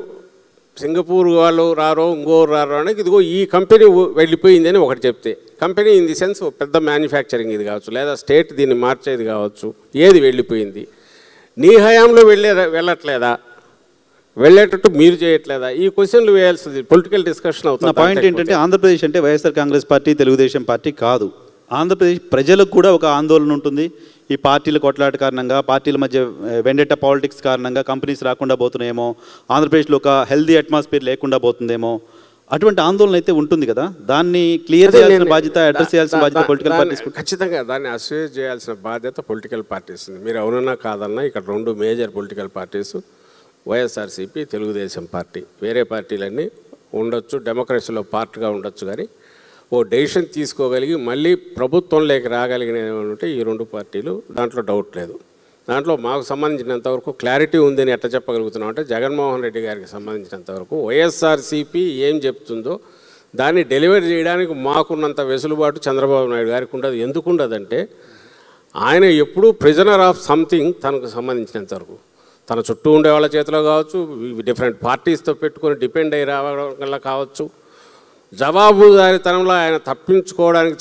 సింగపూర్ వాళ్ళు రారో ఇంకోరు రారో అనేది ఇదిగో ఈ కంపెనీ వెళ్ళిపోయింది అని ఒకటి చెప్తే, కంపెనీ ఇన్ ది సెన్స్ పెద్ద మ్యానుఫ్యాక్చరింగ్ ఇది కావచ్చు, లేదా స్టేట్ దీన్ని మార్చేది కావచ్చు, ఏది వెళ్ళిపోయింది, నీ హయాంలో వెళ్ళట్లేదా, వెళ్ళేటట్టు మీరు చేయట్లేదా? ఈ క్వశ్చన్లు వేయాల్సింది పొలిటికల్ డిస్కషన్ అవుతుంది. పాయింట్ ఏంటంటే, ఆంధ్రప్రదేశ్ అంటే వైఎస్ఆర్ కాంగ్రెస్ పార్టీ, తెలుగుదేశం పార్టీ కాదు. ఆంధ్రప్రదేశ్ ప్రజలకు కూడా ఒక ఆందోళన ఉంటుంది. ఈ పార్టీల కొట్లాట కారణంగా, పార్టీల మధ్య వెండెట్ట పాలిటిక్స్ కారణంగా కంపెనీస్ రాకుండా పోతున్నాయేమో, ఆంధ్రప్రదేశ్లో ఒక హెల్దీ అట్మాస్ఫియర్ లేకుండా పోతుందేమో, అటువంటి ఆందోళన అయితే ఉంటుంది కదా. దాన్ని క్లియర్ చేయాల్సిన బాధ్యత, అడ్రస్ చేయాల్సిన బాధ్యత పొలిటికల్ పార్టీస్. ఖచ్చితంగా దాన్ని అసోసియేట్ చేయాల్సిన బాధ్యత పొలిటికల్ పార్టీస్ ఉంది. మీరు అవునన్నా కాదన్నా ఇక్కడ 2 major political parties YSRCP, Telugu Desam party. వేరే పార్టీలన్నీ ఉండొచ్చు, డెమోక్రసీలో పార్ట్గా ఉండొచ్చు, కానీ ఓ డెసిషన్ తీసుకోగలిగి మళ్ళీ ప్రభుత్వంలోకి రాగలిగినవి ఉంటే ఈ రెండు పార్టీలు, దాంట్లో డౌట్ లేదు. దాంట్లో మాకు సంబంధించినంతవరకు క్లారిటీ ఉందని ఎట్లా చెప్పగలుగుతున్నాం అంటే, జగన్మోహన్ రెడ్డి గారికి సంబంధించినంతవరకు వైఎస్ఆర్సీపీ ఏం చెప్తుందో దాన్ని డెలివరీ చేయడానికి మాకున్నంత వెసులుబాటు చంద్రబాబు నాయుడు గారికి ఉండదు. ఎందుకు ఉండదంటే, ఆయన ఎప్పుడూ ప్రిజనర్ ఆఫ్ సంథింగ్. తనకు సంబంధించినంతవరకు తన చుట్టూ ఉండే వాళ్ళ చేతిలో కావచ్చు, డిఫరెంట్ పార్టీస్తో పెట్టుకొని డిపెండ్ అయ్యి రావడం వల్ల కావచ్చు, జవాబుదారీతనంలో ఆయన తప్పించుకోవడానికి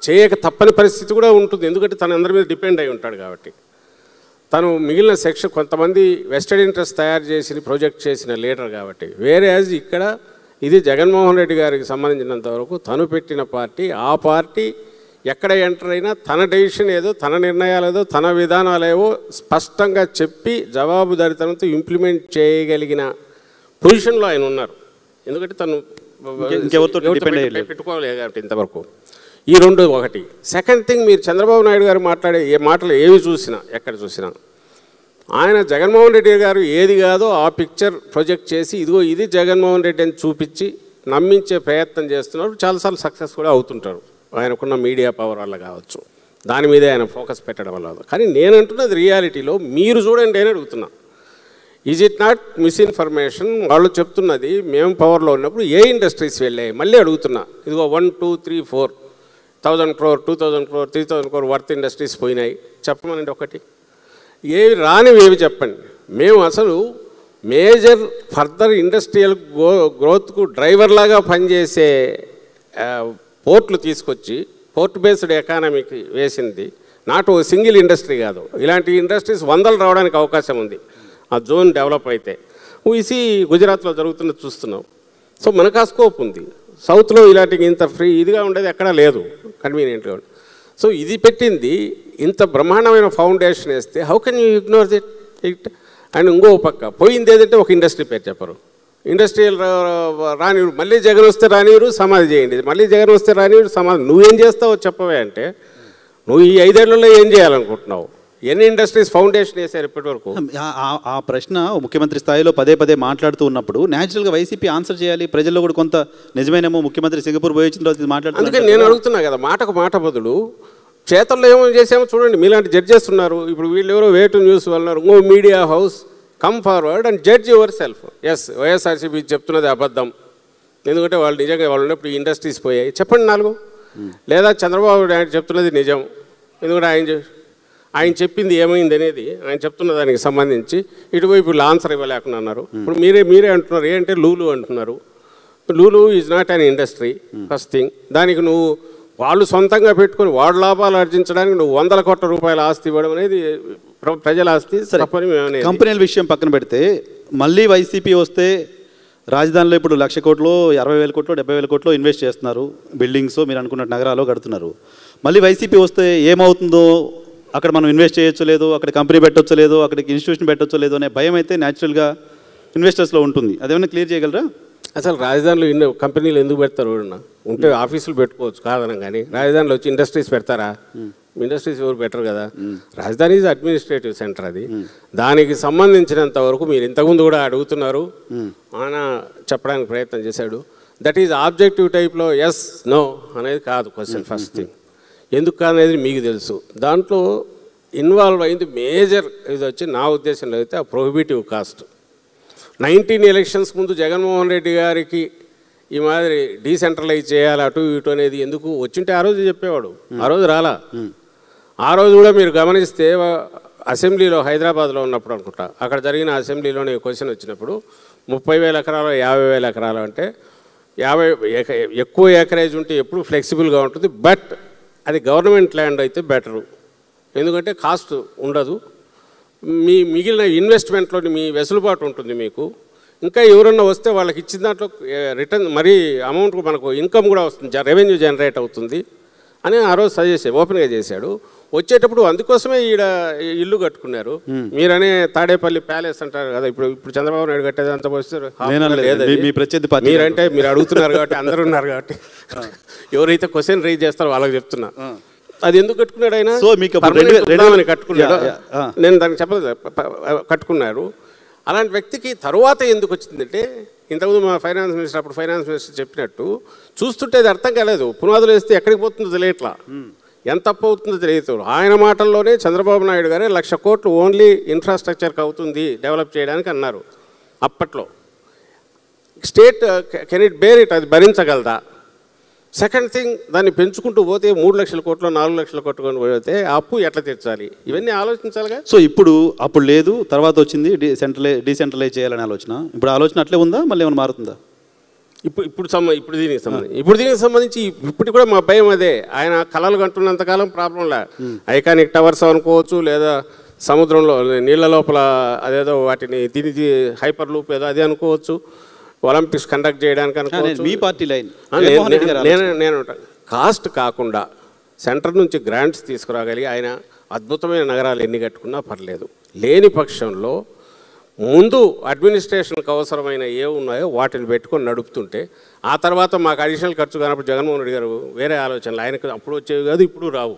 చేయక తప్పని పరిస్థితి కూడా ఉంటుంది. ఎందుకంటే తన అందరి మీద డిపెండ్ అయి ఉంటాడు కాబట్టి. తను మిగిలిన సెక్షన్ కొంతమంది వెస్టెడ్ ఇంట్రెస్ట్ తయారు చేసి ప్రొజెక్ట్ చేసిన లీడర్ కాబట్టి. వేరే ఇక్కడ ఇది జగన్మోహన్ రెడ్డి గారికి సంబంధించినంతవరకు తను పెట్టిన పార్టీ. ఆ పార్టీ ఎక్కడ ఎంటర్ అయినా తన డెసిషన్ ఏదో, తన నిర్ణయాలు ఏదో, తన విధానాలు ఏవో స్పష్టంగా చెప్పి జవాబుదారీతనంతో ఇంప్లిమెంట్ చేయగలిగిన పొజిషన్లో ఆయన ఉన్నారు. ఎందుకంటే తను పెట్టుకోలేదు కాబట్టి ఇంతవరకు. ఈ రెండు ఒకటి. సెకండ్ థింగ్, మీరు చంద్రబాబు నాయుడు గారు మాట్లాడే మాటలు ఏవి చూసినా, ఎక్కడ చూసినా ఆయన జగన్మోహన్ రెడ్డి గారు ఏది కాదో ఆ పిక్చర్ ప్రొజెక్ట్ చేసి ఇదిగో ఇది జగన్మోహన్ రెడ్డి అని చూపించి నమ్మించే ప్రయత్నం చేస్తున్నారు. చాలాసార్లు సక్సెస్ కూడా అవుతుంటారు, ఆయనకున్న మీడియా పవర్ వల్ల కావచ్చు, దాని మీదే ఆయన ఫోకస్ పెట్టడం వల్ల. కానీ నేను అంటున్నది రియాలిటీలో మీరు చూడండి అని అడుగుతున్నా. Is it not misinformation? వాళ్ళు చెప్తున్నది మేము పవర్లో ఉన్నప్పుడు ఏ ఇండస్ట్రీస్ వెళ్ళాయి మళ్ళీ అడుగుతున్నా. ఇదిగో 1, 2, 3, 4,000 crore, 2,000 crore, 3,000 crore worth industries పోయినాయి. చెప్పమనండి ఒకటి. ఏవి రానివి ఏవి చెప్పండి. మేము అసలు మేజర్ ఫర్దర్ ఇండస్ట్రియల్ గ్రోత్కు డ్రైవర్లాగా పనిచేసే పోర్ట్లు తీసుకొచ్చి పోర్ట్ బేస్డ్ ఎకానమీకి వేసింది. నాట్ ఓ సింగిల్ ఇండస్ట్రీ కాదు, ఇలాంటి ఇండస్ట్రీస్ 100 రావడానికి అవకాశం ఉంది ఆ జోన్ డెవలప్ అయితే. ఈసీ గుజరాత్లో జరుగుతున్నది చూస్తున్నాం. సో మనకు ఆ స్కోప్ ఉంది. సౌత్లో ఇలాంటి ఇంత ఫ్రీ ఇదిగా ఉండేది ఎక్కడా లేదు, కన్వీనియంట్గా. సో ఇది పెట్టింది ఇంత బ్రహ్మాండమైన ఫౌండేషన్ వేస్తే how can you ignore it? And ఇంకో పక్క పోయింది ఏదంటే ఒక ఇండస్ట్రీ పేరు చెప్పరు. ఇండస్ట్రియల్ రానివ్వరు, మళ్ళీ జగన్ వస్తే రానివ్వరు, సమాధి చేయండి, మళ్ళీ జగన్ వస్తే రానివ్వరు, సమాధి. నువ్వేం చేస్తావో చెప్పవే అంటే, నువ్వు ఈ 5 ఏళ్లలో ఏం చేయాలనుకుంటున్నావు? ఎన్ని ఇండస్ట్రీస్ ఫౌండేషన్ వేశారు ఇప్పటివరకు? ఆ ప్రశ్న ముఖ్యమంత్రి స్థాయిలో పదే మాట్లాడుతూ ఉన్నప్పుడు న్యాచురల్గా వైసీపీ ఆన్సర్ చేయాలి. ప్రజల్లో కూడా కొంత నిజమేనేమో, ముఖ్యమంత్రి సింగపూర్ పోయి వచ్చిన తర్వాత మాట్లాడుతున్నారు. అందుకని నేను అడుగుతున్నా కదా, మాటకు మాట బదులు చేతల్లో ఏమో చేసామో చూడండి. మీలాంటి జడ్జెస్ ఉన్నారు. ఇప్పుడు వీళ్ళు ఎవరో వేటు న్యూస్ వాళ్ళన్నారు, ఇంకో media house come forward and judge yourself. Yes, YSRCP చెప్తున్నది అబద్ధం, ఎందుకంటే వాళ్ళు నిజంగా వాళ్ళు ఉన్నప్పుడు ఇండస్ట్రీస్ పోయాయి చెప్పండి 4. లేదా చంద్రబాబు నాయుడు చెప్తున్నది నిజం, ఎందుకంటే ఆయన చెప్పింది ఏమైంది అనేది ఆయన చెప్తున్న దానికి సంబంధించి ఇటువైపు ఆన్సర్ ఇవ్వలేకుండా అన్నారు. ఇప్పుడు మీరే అంటున్నారు ఏంటంటే లూలు అంటున్నారు. Lulu is not an industry first thing. దానికి నువ్వు వాళ్ళు సొంతంగా పెట్టుకొని వాడు లాభాలు ఆర్జించడానికి నువ్వు 100 కోట్ల రూపాయల ఆస్తి ఇవ్వడం అనేది ప్రజల ఆస్తి. కంపెనీల విషయం పక్కన పెడితే మళ్ళీ వైసీపీ వస్తే రాజధానిలో ఇప్పుడు 1,00,000 కోట్లు, 60,000 కోట్లు, 70,000 కోట్లు ఇన్వెస్ట్ చేస్తున్నారు. బిల్డింగ్స్ మీరు అనుకున్న నగరాల్లో కడుతున్నారు. మళ్ళీ వైసీపీ వస్తే ఏమవుతుందో, అక్కడ మనం ఇన్వెస్ట్ చేయొచ్చో లేదో, అక్కడ కంపెనీ పెట్టొచ్చో లేదో, అక్కడికి ఇన్స్టిట్యూషన్ పెట్టొచ్చో లేదో అనే భయం అయితే న్యాచురల్గా ఇన్వెస్టర్స్లో ఉంటుంది. అదేమైనా క్లియర్ చేయగలరా? అసలు రాజధానిలో ఇన్ని కంపెనీలు ఎందుకు పెడతారు? ఉంటే ఆఫీసులు పెట్టుకోవచ్చు కాదనం, కానీ రాజధానిలో వచ్చి ఇండస్ట్రీస్ పెడతారా? ఇండస్ట్రీస్ ఎవరు పెట్టరు కదా. రాజధాని ఈజ్ అడ్మినిస్ట్రేటివ్ సెంటర్. అది దానికి సంబంధించినంత వరకు మీరు ఇంతకుముందు కూడా అడుగుతున్నారు, ఆయన చెప్పడానికి ప్రయత్నం చేశాడు. దట్ ఈజ్ ఆబ్జెక్టివ్ టైప్లో ఎస్ నో అనేది కాదు క్వశ్చన్. ఫస్ట్ థింగ్ ఎందుకు అనేది మీకు తెలుసు. దాంట్లో ఇన్వాల్వ్ అయింది మేజర్ ఇది వచ్చి నా ఉద్దేశంలో అయితే ఆ ప్రొహిబిటివ్ కాస్ట్. 19 ఎలక్షన్స్ ముందు జగన్మోహన్ రెడ్డి గారికి ఈ మాదిరి డీసెంట్రలైజ్ చేయాలి అటు ఇటు అనేది ఎందుకు వచ్చింటే ఆ రోజు చెప్పేవాడు. ఆ రోజు రాలా. ఆ రోజు కూడా మీరు గమనిస్తే అసెంబ్లీలో హైదరాబాద్లో ఉన్నప్పుడు అనుకుంటా, అక్కడ జరిగిన అసెంబ్లీలోనే క్వశ్చన్ వచ్చినప్పుడు 30,000 ఎకరాలు 50,000 ఎకరాలు అంటే 50 ఎక్కువ ఎకరేజ్ ఉంటే ఎప్పుడు ఫ్లెక్సిబుల్గా ఉంటుంది. బట్ అది గవర్నమెంట్ ల్యాండ్ అయితే బెటరు, ఎందుకంటే కాస్ట్ ఉండదు, మిగిలిన ఇన్వెస్ట్మెంట్లోని మీ వెసులుబాటు ఉంటుంది మీకు. ఇంకా ఎవరన్నా వస్తే వాళ్ళకి ఇచ్చిన దాంట్లో రిటర్న్ మరీ అమౌంట్ మనకు ఇన్కమ్ కూడా వస్తుంది, రెవెన్యూ జనరేట్ అవుతుంది అని ఆ రోజు సజెస్ట్ ఓపెన్గా చేశాడు. వచ్చేటప్పుడు అందుకోసమే ఈడ ఇల్లు కట్టుకున్నారు. మీరనే తాడేపల్లి ప్యాలెస్ అంటారు కదా, ఇప్పుడు చంద్రబాబు నాయుడు కట్టేదంతా వస్తారు. మీరంటే మీరు అడుగుతున్నారు కాబట్టి అందరూ ఉన్నారు కాబట్టి ఎవరైతే క్వశ్చన్ రైజ్ చేస్తారో వాళ్ళకి చెప్తున్నా. అది ఎందుకు కట్టుకున్నాడు ఆయన? కట్టుకున్నాడు, నేను దానికి చెప్పలేదు. కట్టుకున్నారు. అలాంటి వ్యక్తికి తరువాత ఎందుకు వచ్చిందంటే ఇంతకుముందు మా ఫైనాన్స్ మినిస్టర్ అప్పుడు ఫైనాన్స్ మినిస్టర్ చెప్పినట్టు చూస్తుంటే అది అర్థం కాలేదు. పునాదులు వేస్తే ఎక్కడికి పోతుందో తెలియట్లా, ఎంత తప్పు అవుతుందో తెలియదు. ఆయన మాటల్లోనే చంద్రబాబు నాయుడు గారే 1,00,000 కోట్లు ఓన్లీ ఇన్ఫ్రాస్ట్రక్చర్కి అవుతుంది డెవలప్ చేయడానికి అన్నారు అప్పట్లో. State can it bear it, అది భరించగలదా? సెకండ్ థింగ్, దాన్ని పెంచుకుంటూ పోతే 3,00,000 కోట్లు 4,00,000 కోట్లు పోతే ఆ అప్పు ఎట్లా తీర్చాలి, ఇవన్నీ ఆలోచించాలిగా. సో ఇప్పుడు అప్పుడు లేదు, తర్వాత వచ్చింది డీసెంట్రలైజ్ చేయాలనే ఆలోచన. ఇప్పుడు ఆలోచన అట్లే ఉందా, మళ్ళీ ఏమైనా మారుతుందా? ఇప్పుడు దీనికి సంబంధించి ఇప్పుడు కూడా మా భయం అదే. ఆయన కళలు కంటున్నంతకాలం ప్రాబ్లంలా, ఐకానిక్ టవర్స్ అనుకోవచ్చు, లేదా సముద్రంలో నీళ్ళ లోపల అదేదో వాటిని దీనికి హైపర్ లూప్ ఏదో అదే అనుకోవచ్చు, ఒలింపిక్స్ కండక్ట్ చేయడానికి అనుకోవచ్చు. మీ పార్టీ లైన్ నేను కాస్ట్ కాకుండా సెంటర్ నుంచి గ్రాంట్స్ తీసుకురాగలిగి ఆయన అద్భుతమైన నగరాలు ఎన్ని కట్టుకున్నా పర్లేదు. లేని పక్షంలో ముందు అడ్మినిస్ట్రేషన్కి అవసరమైన ఏ ఉన్నాయో వాటిని పెట్టుకొని నడుపుతుంటే ఆ తర్వాత మాకు అడిషనల్ ఖర్చు కానప్పుడు జగన్మోహన్ రెడ్డి గారు వేరే ఆలోచనలు, ఆయనకు అప్పుడు వచ్చేవి కాదు, ఇప్పుడు రావు.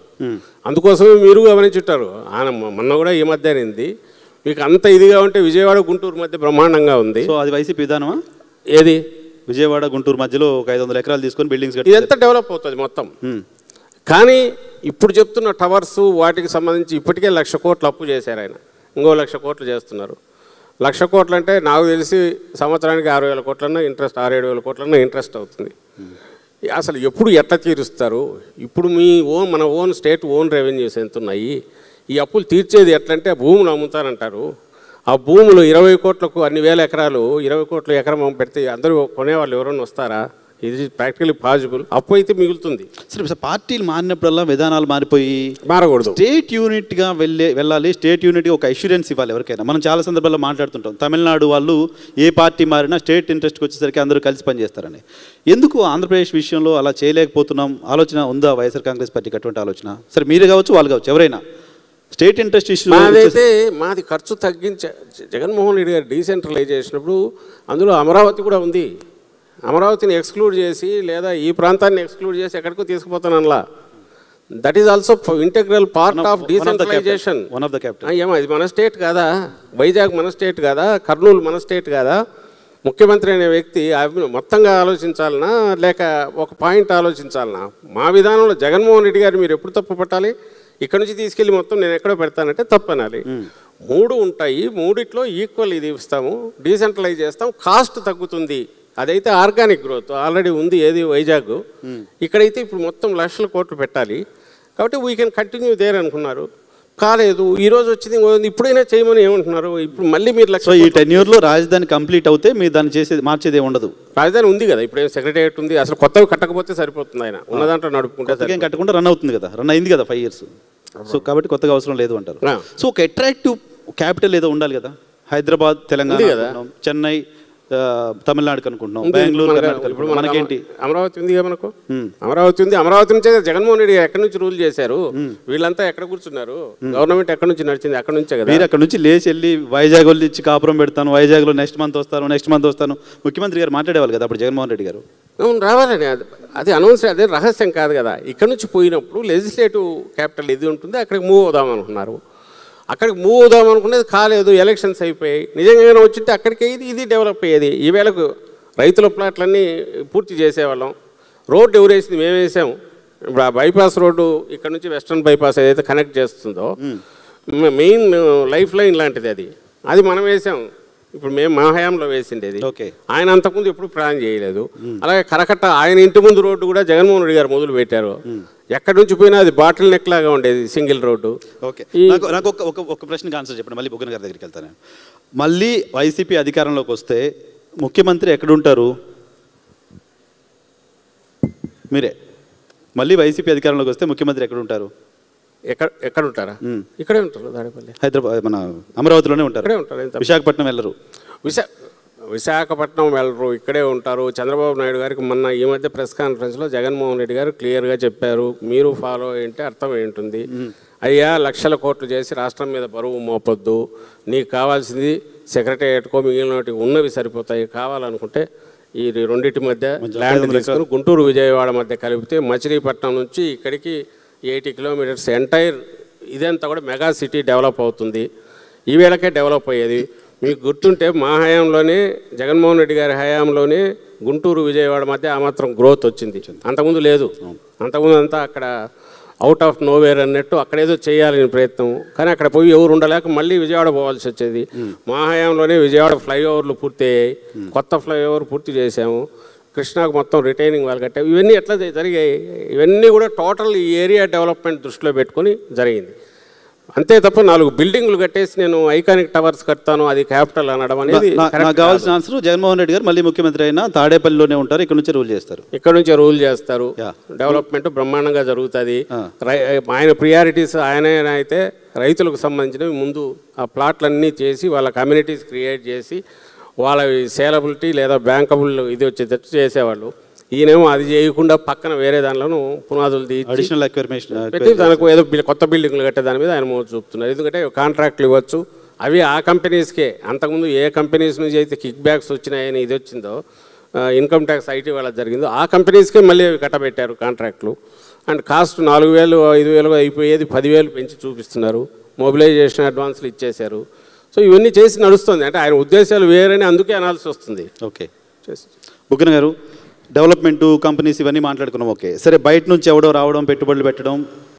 అందుకోసమే మీరు గమనించుంటారు, ఆయన మొన్న కూడా ఈ మధ్య అనింది మీకు అంత ఇదిగా ఉంటే విజయవాడ గుంటూరు మధ్య బ్రహ్మాండంగా ఉంది. సో అది వైసీపీ విధానమా? ఏది? విజయవాడ గుంటూరు మధ్యలో ఒక 500 ఎకరాలు తీసుకొని బిల్డింగ్స్ ఇదంతా డెవలప్ అవుతుంది మొత్తం. కానీ ఇప్పుడు చెప్తున్న టవర్స్ వాటికి సంబంధించి ఇప్పటికే 1,00,000 కోట్లు అప్పు చేశారు ఆయన, ఇంకో 1,00,000 కోట్లు చేస్తున్నారు. 1,00,000 కోట్లు అంటే నాకు తెలిసి సంవత్సరానికి 6,000 కోట్లన్నా ఇంట్రెస్ట్, 6,000-7,000 కోట్లన్నా ఇంట్రెస్ట్ అవుతుంది. అసలు ఎప్పుడు ఎట్లా తీరుస్తారు? ఇప్పుడు మీ మన ఓన్ స్టేట్ ఓన్ రెవెన్యూస్ ఎంత ఉన్నాయి? ఈ అప్పులు తీర్చేది ఎట్లంటే భూములు అమ్ముతారంటారు. ఆ భూములు 20 కోట్లకు అన్ని వేల ఎకరాలు 20 కోట్ల ఎకరం పెడితే అందరూ కొనేవాళ్ళు ఎవరైనా వస్తారా? ఇది ప్రాక్టికలీ పాసిబుల్. అప్పు అయితే మిగులుతుంది. సరే, పార్టీలు మారినప్పుడల్లా విధానాలు మారిపోయి మారకూడదు. స్టేట్ యూనిట్గా వెళ్ళాలి. స్టేట్ యూనిట్గా ఒక అష్యూరెన్స్ ఇవ్వాలి ఎవరికైనా. మనం చాలా సందర్భాల్లో మాట్లాడుతుంటాం, తమిళనాడు వాళ్ళు ఏ పార్టీ మారినా స్టేట్ ఇంట్రెస్ట్కి వచ్చేసరికి అందరూ కలిసి పనిచేస్తారని. ఎందుకు ఆంధ్రప్రదేశ్ విషయంలో అలా చేయలేకపోతున్నాం? ఆలోచన ఉందా వైఎస్ఆర్ కాంగ్రెస్ పార్టీకి అటువంటి ఆలోచన? సరే, మీరే కావచ్చు, వాళ్ళు కావచ్చు, ఎవరైనా స్టేట్ ఇంట్రెస్ట్ ఇష్యూ. అదైతే మాది ఖర్చు తగ్గించే జగన్మోహన్ రెడ్డి గారు డీసెంట్రలైజ్ చేసినప్పుడు అందులో అమరావతి కూడా ఉంది. అమరావతిని ఎక్స్క్లూడ్ చేసి లేదా ఈ ప్రాంతాన్ని ఎక్స్క్లూడ్ చేసి ఎక్కడికో తీసుకుపోతానలా. That is also integral part of decentralization. ఏమో ఇది మన స్టేట్ కాదా? వైజాగ్ మన స్టేట్ కాదా? కర్నూలు మన స్టేట్ కాదా? ముఖ్యమంత్రి అనే వ్యక్తి మొత్తంగా ఆలోచించాలనా లేక ఒక పాయింట్ ఆలోచించాలనా? మా విధానంలో జగన్మోహన్ రెడ్డి గారు మీరు ఎప్పుడు తప్పు పట్టాలి? ఇక్కడ నుంచి తీసుకెళ్ళి మొత్తం నేను ఎక్కడో పెడతానంటే తప్పనాలి. 3 ఉంటాయి, 3 ఈక్వల్ ఇది ఇస్తాము, డీసెంట్రలైజ్ చేస్తాం, కాస్ట్ తగ్గుతుంది. అదైతే ఆర్గానిక్ గ్రోత్ ఆల్రెడీ ఉంది. ఏది? వైజాగ్. ఇక్కడైతే ఇప్పుడు మొత్తం 1,00,000 కోట్లు పెట్టాలి కాబట్టి వీ కెన్ కంటిన్యూ దేర్ అనుకున్నారు. కాలేదు, ఈరోజు వచ్చింది ఇప్పుడైనా చేయమని ఏమంటున్నారు? ఇప్పుడు మళ్ళీ మీరు 1,00,000. ఈ 10 yearsలో రాజధాని కంప్లీట్ అవుతే మీరు దాన్ని చేసేది మార్చేది ఉండదు. రాజధాని ఉంది కదా, ఇప్పుడు సెక్రటేరియట్ ఉంది. అసలు కొత్తవి కట్టకపోతే సరిపోతుంది. ఆయన ఉన్న దాంట్లో నడుపుకుంటే కట్టకుండా రన్ అవుతుంది కదా, రన్ అయింది కదా 5 years. సో కాబట్టి కొత్తగా అవసరం లేదు అంటారు. సో ఒక అట్రాక్టివ్ క్యాపిటల్ ఏదో ఉండాలి కదా. హైదరాబాద్ తెలంగాణ కదా, చెన్నై తమిళనాడు అనుకుంటున్నాం, బెంగళూరు కర్ణాటక. మనకేంటి? అమరావతి ఉంది కదా మనకు. అమరావతి ఉంది. అమరావతి నుంచే జగన్మోహన్ రెడ్డి ఎక్కడి నుంచి రూల్ చేశారు? వీళ్ళంతా ఎక్కడ కూర్చున్నారు? గవర్నమెంట్ ఎక్కడి నుంచి నడిచింది? అక్కడ నుంచే కదా. మీరు అక్కడ నుంచి లేచి వెళ్ళి వైజాగ్ వాళ్ళు ఇచ్చి కాపురం పెడతాను, వైజాగ్లో నెక్స్ట్ మంత్ వస్తాను ముఖ్యమంత్రి గారు మాట్లాడేవాళ్ళు కదా అప్పుడు జగన్మోహన్ రెడ్డి గారు. అవును, రావాలని. అది అనౌన్స్, అదే రహస్యం కాదు కదా. ఇక్కడ నుంచి పోయినప్పుడు లెజిస్లేటివ్ క్యాపిటల్ ఇది ఉంటుంది, అక్కడికి మూవ్ అవుదాం అనుకున్నారు. అక్కడికి మూవ్ అవుదాం అనుకునేది కాలేదు, ఎలక్షన్స్ అయిపోయాయి. నిజంగానే వచ్చింటే అక్కడికి ఇది డెవలప్ అయ్యేది. ఈవేళకు రైతుల ప్లాట్లన్నీ పూర్తి చేసేవాళ్ళం. రోడ్డు ఎవరు వేసింది? మేము వేసాము. ఇప్పుడు ఆ బైపాస్ రోడ్డు ఇక్కడ నుంచి వెస్ట్రన్ బైపాస్ ఏదైతే కనెక్ట్ చేస్తుందో మెయిన్ లైఫ్ లైన్ లాంటిది అది మనం వేసాం. ఇప్పుడు మేము మా హయాంలో వేసిండేది. ఆయన అంతకుముందు ఎప్పుడు ప్లాన్ చేయలేదు. అలాగే కరకట్ట ఆయన ఇంటి ముందు రోడ్డు కూడా జగన్మోహన్ రెడ్డి గారు మొదలు పెట్టారు. ఎక్కడి నుంచి పోయినా అది బాటిల్ నెక్ లాగా ఉండేది, సింగిల్ రోడ్డు. ఓకే, నాకు ఒక ప్రశ్నకి ఆన్సర్ చెప్పండి, మళ్ళీ బుగ్గన గారి దగ్గరికి వెళ్తాను. మళ్ళీ వైసీపీ అధికారంలోకి వస్తే ముఖ్యమంత్రి ఎక్కడుంటారు? మీరే. మళ్ళీ వైసీపీ అధికారంలోకి వస్తే ముఖ్యమంత్రి ఎక్కడుంటారు? ఎక్కడ ఉంటారా? ఇక్కడే ఉంటారు, దాడేపల్లి, హైదరాబాద్, మన అమరావతిలోనే ఉంటారు. ఇక్కడే ఉంటారు. విశాఖపట్నం వెళ్ళరు. విశాఖపట్నం వెళ్ళరు, ఇక్కడే ఉంటారు. చంద్రబాబు నాయుడు గారికి మొన్న ఈ మధ్య ప్రెస్ కాన్ఫరెన్స్లో జగన్మోహన్ రెడ్డి గారు క్లియర్గా చెప్పారు, మీరు ఫాలో ఏంటి అర్థం ఏంటుంది? అయ్యా, 1,00,000 కోట్లు చేసి రాష్ట్రం మీద బరువు మోపొద్దు, నీకు కావాల్సింది సెక్రటేరియట్కో మిగిలినటి ఉన్నవి సరిపోతాయి. కావాలనుకుంటే ఈ రెండింటి మధ్య ల్యాండ్ తీసుకొని గుంటూరు విజయవాడ మధ్య కలిపితే మచిలీపట్నం నుంచి ఇక్కడికి 80 kilometers ఎంటైర్ ఇదంతా కూడా మెగా సిటీ డెవలప్ అవుతుంది. ఈవేళకే డెవలప్ అయ్యేది. మీకు గుర్తుంటే మా హయాంలోనే జగన్మోహన్ రెడ్డి గారి హయాంలోనే గుంటూరు విజయవాడ మధ్య ఆ మాత్రం గ్రోత్ వచ్చింది. అంతకుముందు లేదు. అంతకుముందు అంతా అక్కడ అవుట్ ఆఫ్ నోవేర్ అన్నట్టు అక్కడేదో చేయాలని ప్రయత్నం, కానీ అక్కడ పోయి ఎవరు ఉండలేక మళ్ళీ విజయవాడ పోవాల్సి వచ్చేది. మా హయాంలోనే విజయవాడ ఫ్లైఓవర్లు పూర్తి అయ్యాయి, కొత్త ఫ్లైఓవర్ పూర్తి చేసాము, కృష్ణాకు మొత్తం రిటైనింగ్ వాళ్ళు కట్టాము. ఇవన్నీ ఎట్లా జరిగాయి? ఇవన్నీ కూడా టోటల్ ఈ ఏరియా డెవలప్మెంట్ దృష్టిలో పెట్టుకొని జరిగింది. అంతే తప్ప 4 బిల్డింగ్లు కట్టేసి నేను ఐకానిక్ టవర్స్ కడతాను అది క్యాపిటల్ అనడం అనేది నాకు కావాల్సిన ఆన్సర్, జగన్మోహన్ రెడ్డి గారు మళ్ళీ ముఖ్యమంత్రి అయినా తాడేపల్లిలోనే ఉంటారు, ఇక్కడ నుంచి రూల్ చేస్తారు. ఇక్కడ నుంచే రూల్ చేస్తారు, డెవలప్మెంట్ బ్రహ్మాండంగా జరుగుతుంది. ఆయన ప్రియారిటీస్ ఆయన అయితే రైతులకు సంబంధించినవి ముందు ఆ ప్లాట్లన్నీ చేసి వాళ్ళ కమ్యూనిటీస్ క్రియేట్ చేసి వాళ్ళ సేలబిలిటీ లేదా బ్యాంకబుల్ ఇది వచ్చేటట్టు చేసేవాళ్ళు. ఈయనేమో అది చేయకుండా పక్కన వేరే దానిలోనూ పునాదులు అడిషనల్ పెట్టి దానికి ఏదో కొత్త బిల్డింగ్లు కట్టే దాని మీద ఆయన మోజు చూపుతున్నారు. ఎందుకంటే కాంట్రాక్ట్లు ఇవ్వచ్చు, అవి ఆ కంపెనీస్కే. అంతకుముందు ఏ కంపెనీస్ నుంచి అయితే కిక్ బ్యాక్స్ వచ్చినాయని ఇది వచ్చిందో, ఇన్కమ్ ట్యాక్స్ ఐటీ వాళ్ళకి జరిగిందో, ఆ కంపెనీస్కే మళ్ళీ అవి కట్టబెట్టారు కాంట్రాక్ట్లు. అండ్ కాస్ట్ 4,000 5,000 అయిపోయేది 10,000 పెంచి చూపిస్తున్నారు, మొబిలైజేషన్ అడ్వాన్స్లు ఇచ్చేశారు. సో ఇవన్నీ చేసి నడుస్తుంది. అంటే ఆయన ఉద్దేశాలు వేరని అందుకే అనాల్సి వస్తుంది. ఓకే, బుగ్గన గారు, డెవలప్మెంట్ కంపెనీస్ ఇవన్నీ మాట్లాడుకున్నాం. ఓకే, సరే, బయట నుంచి ఎవడో రావడం, పెట్టుబడులు పెట్టడం,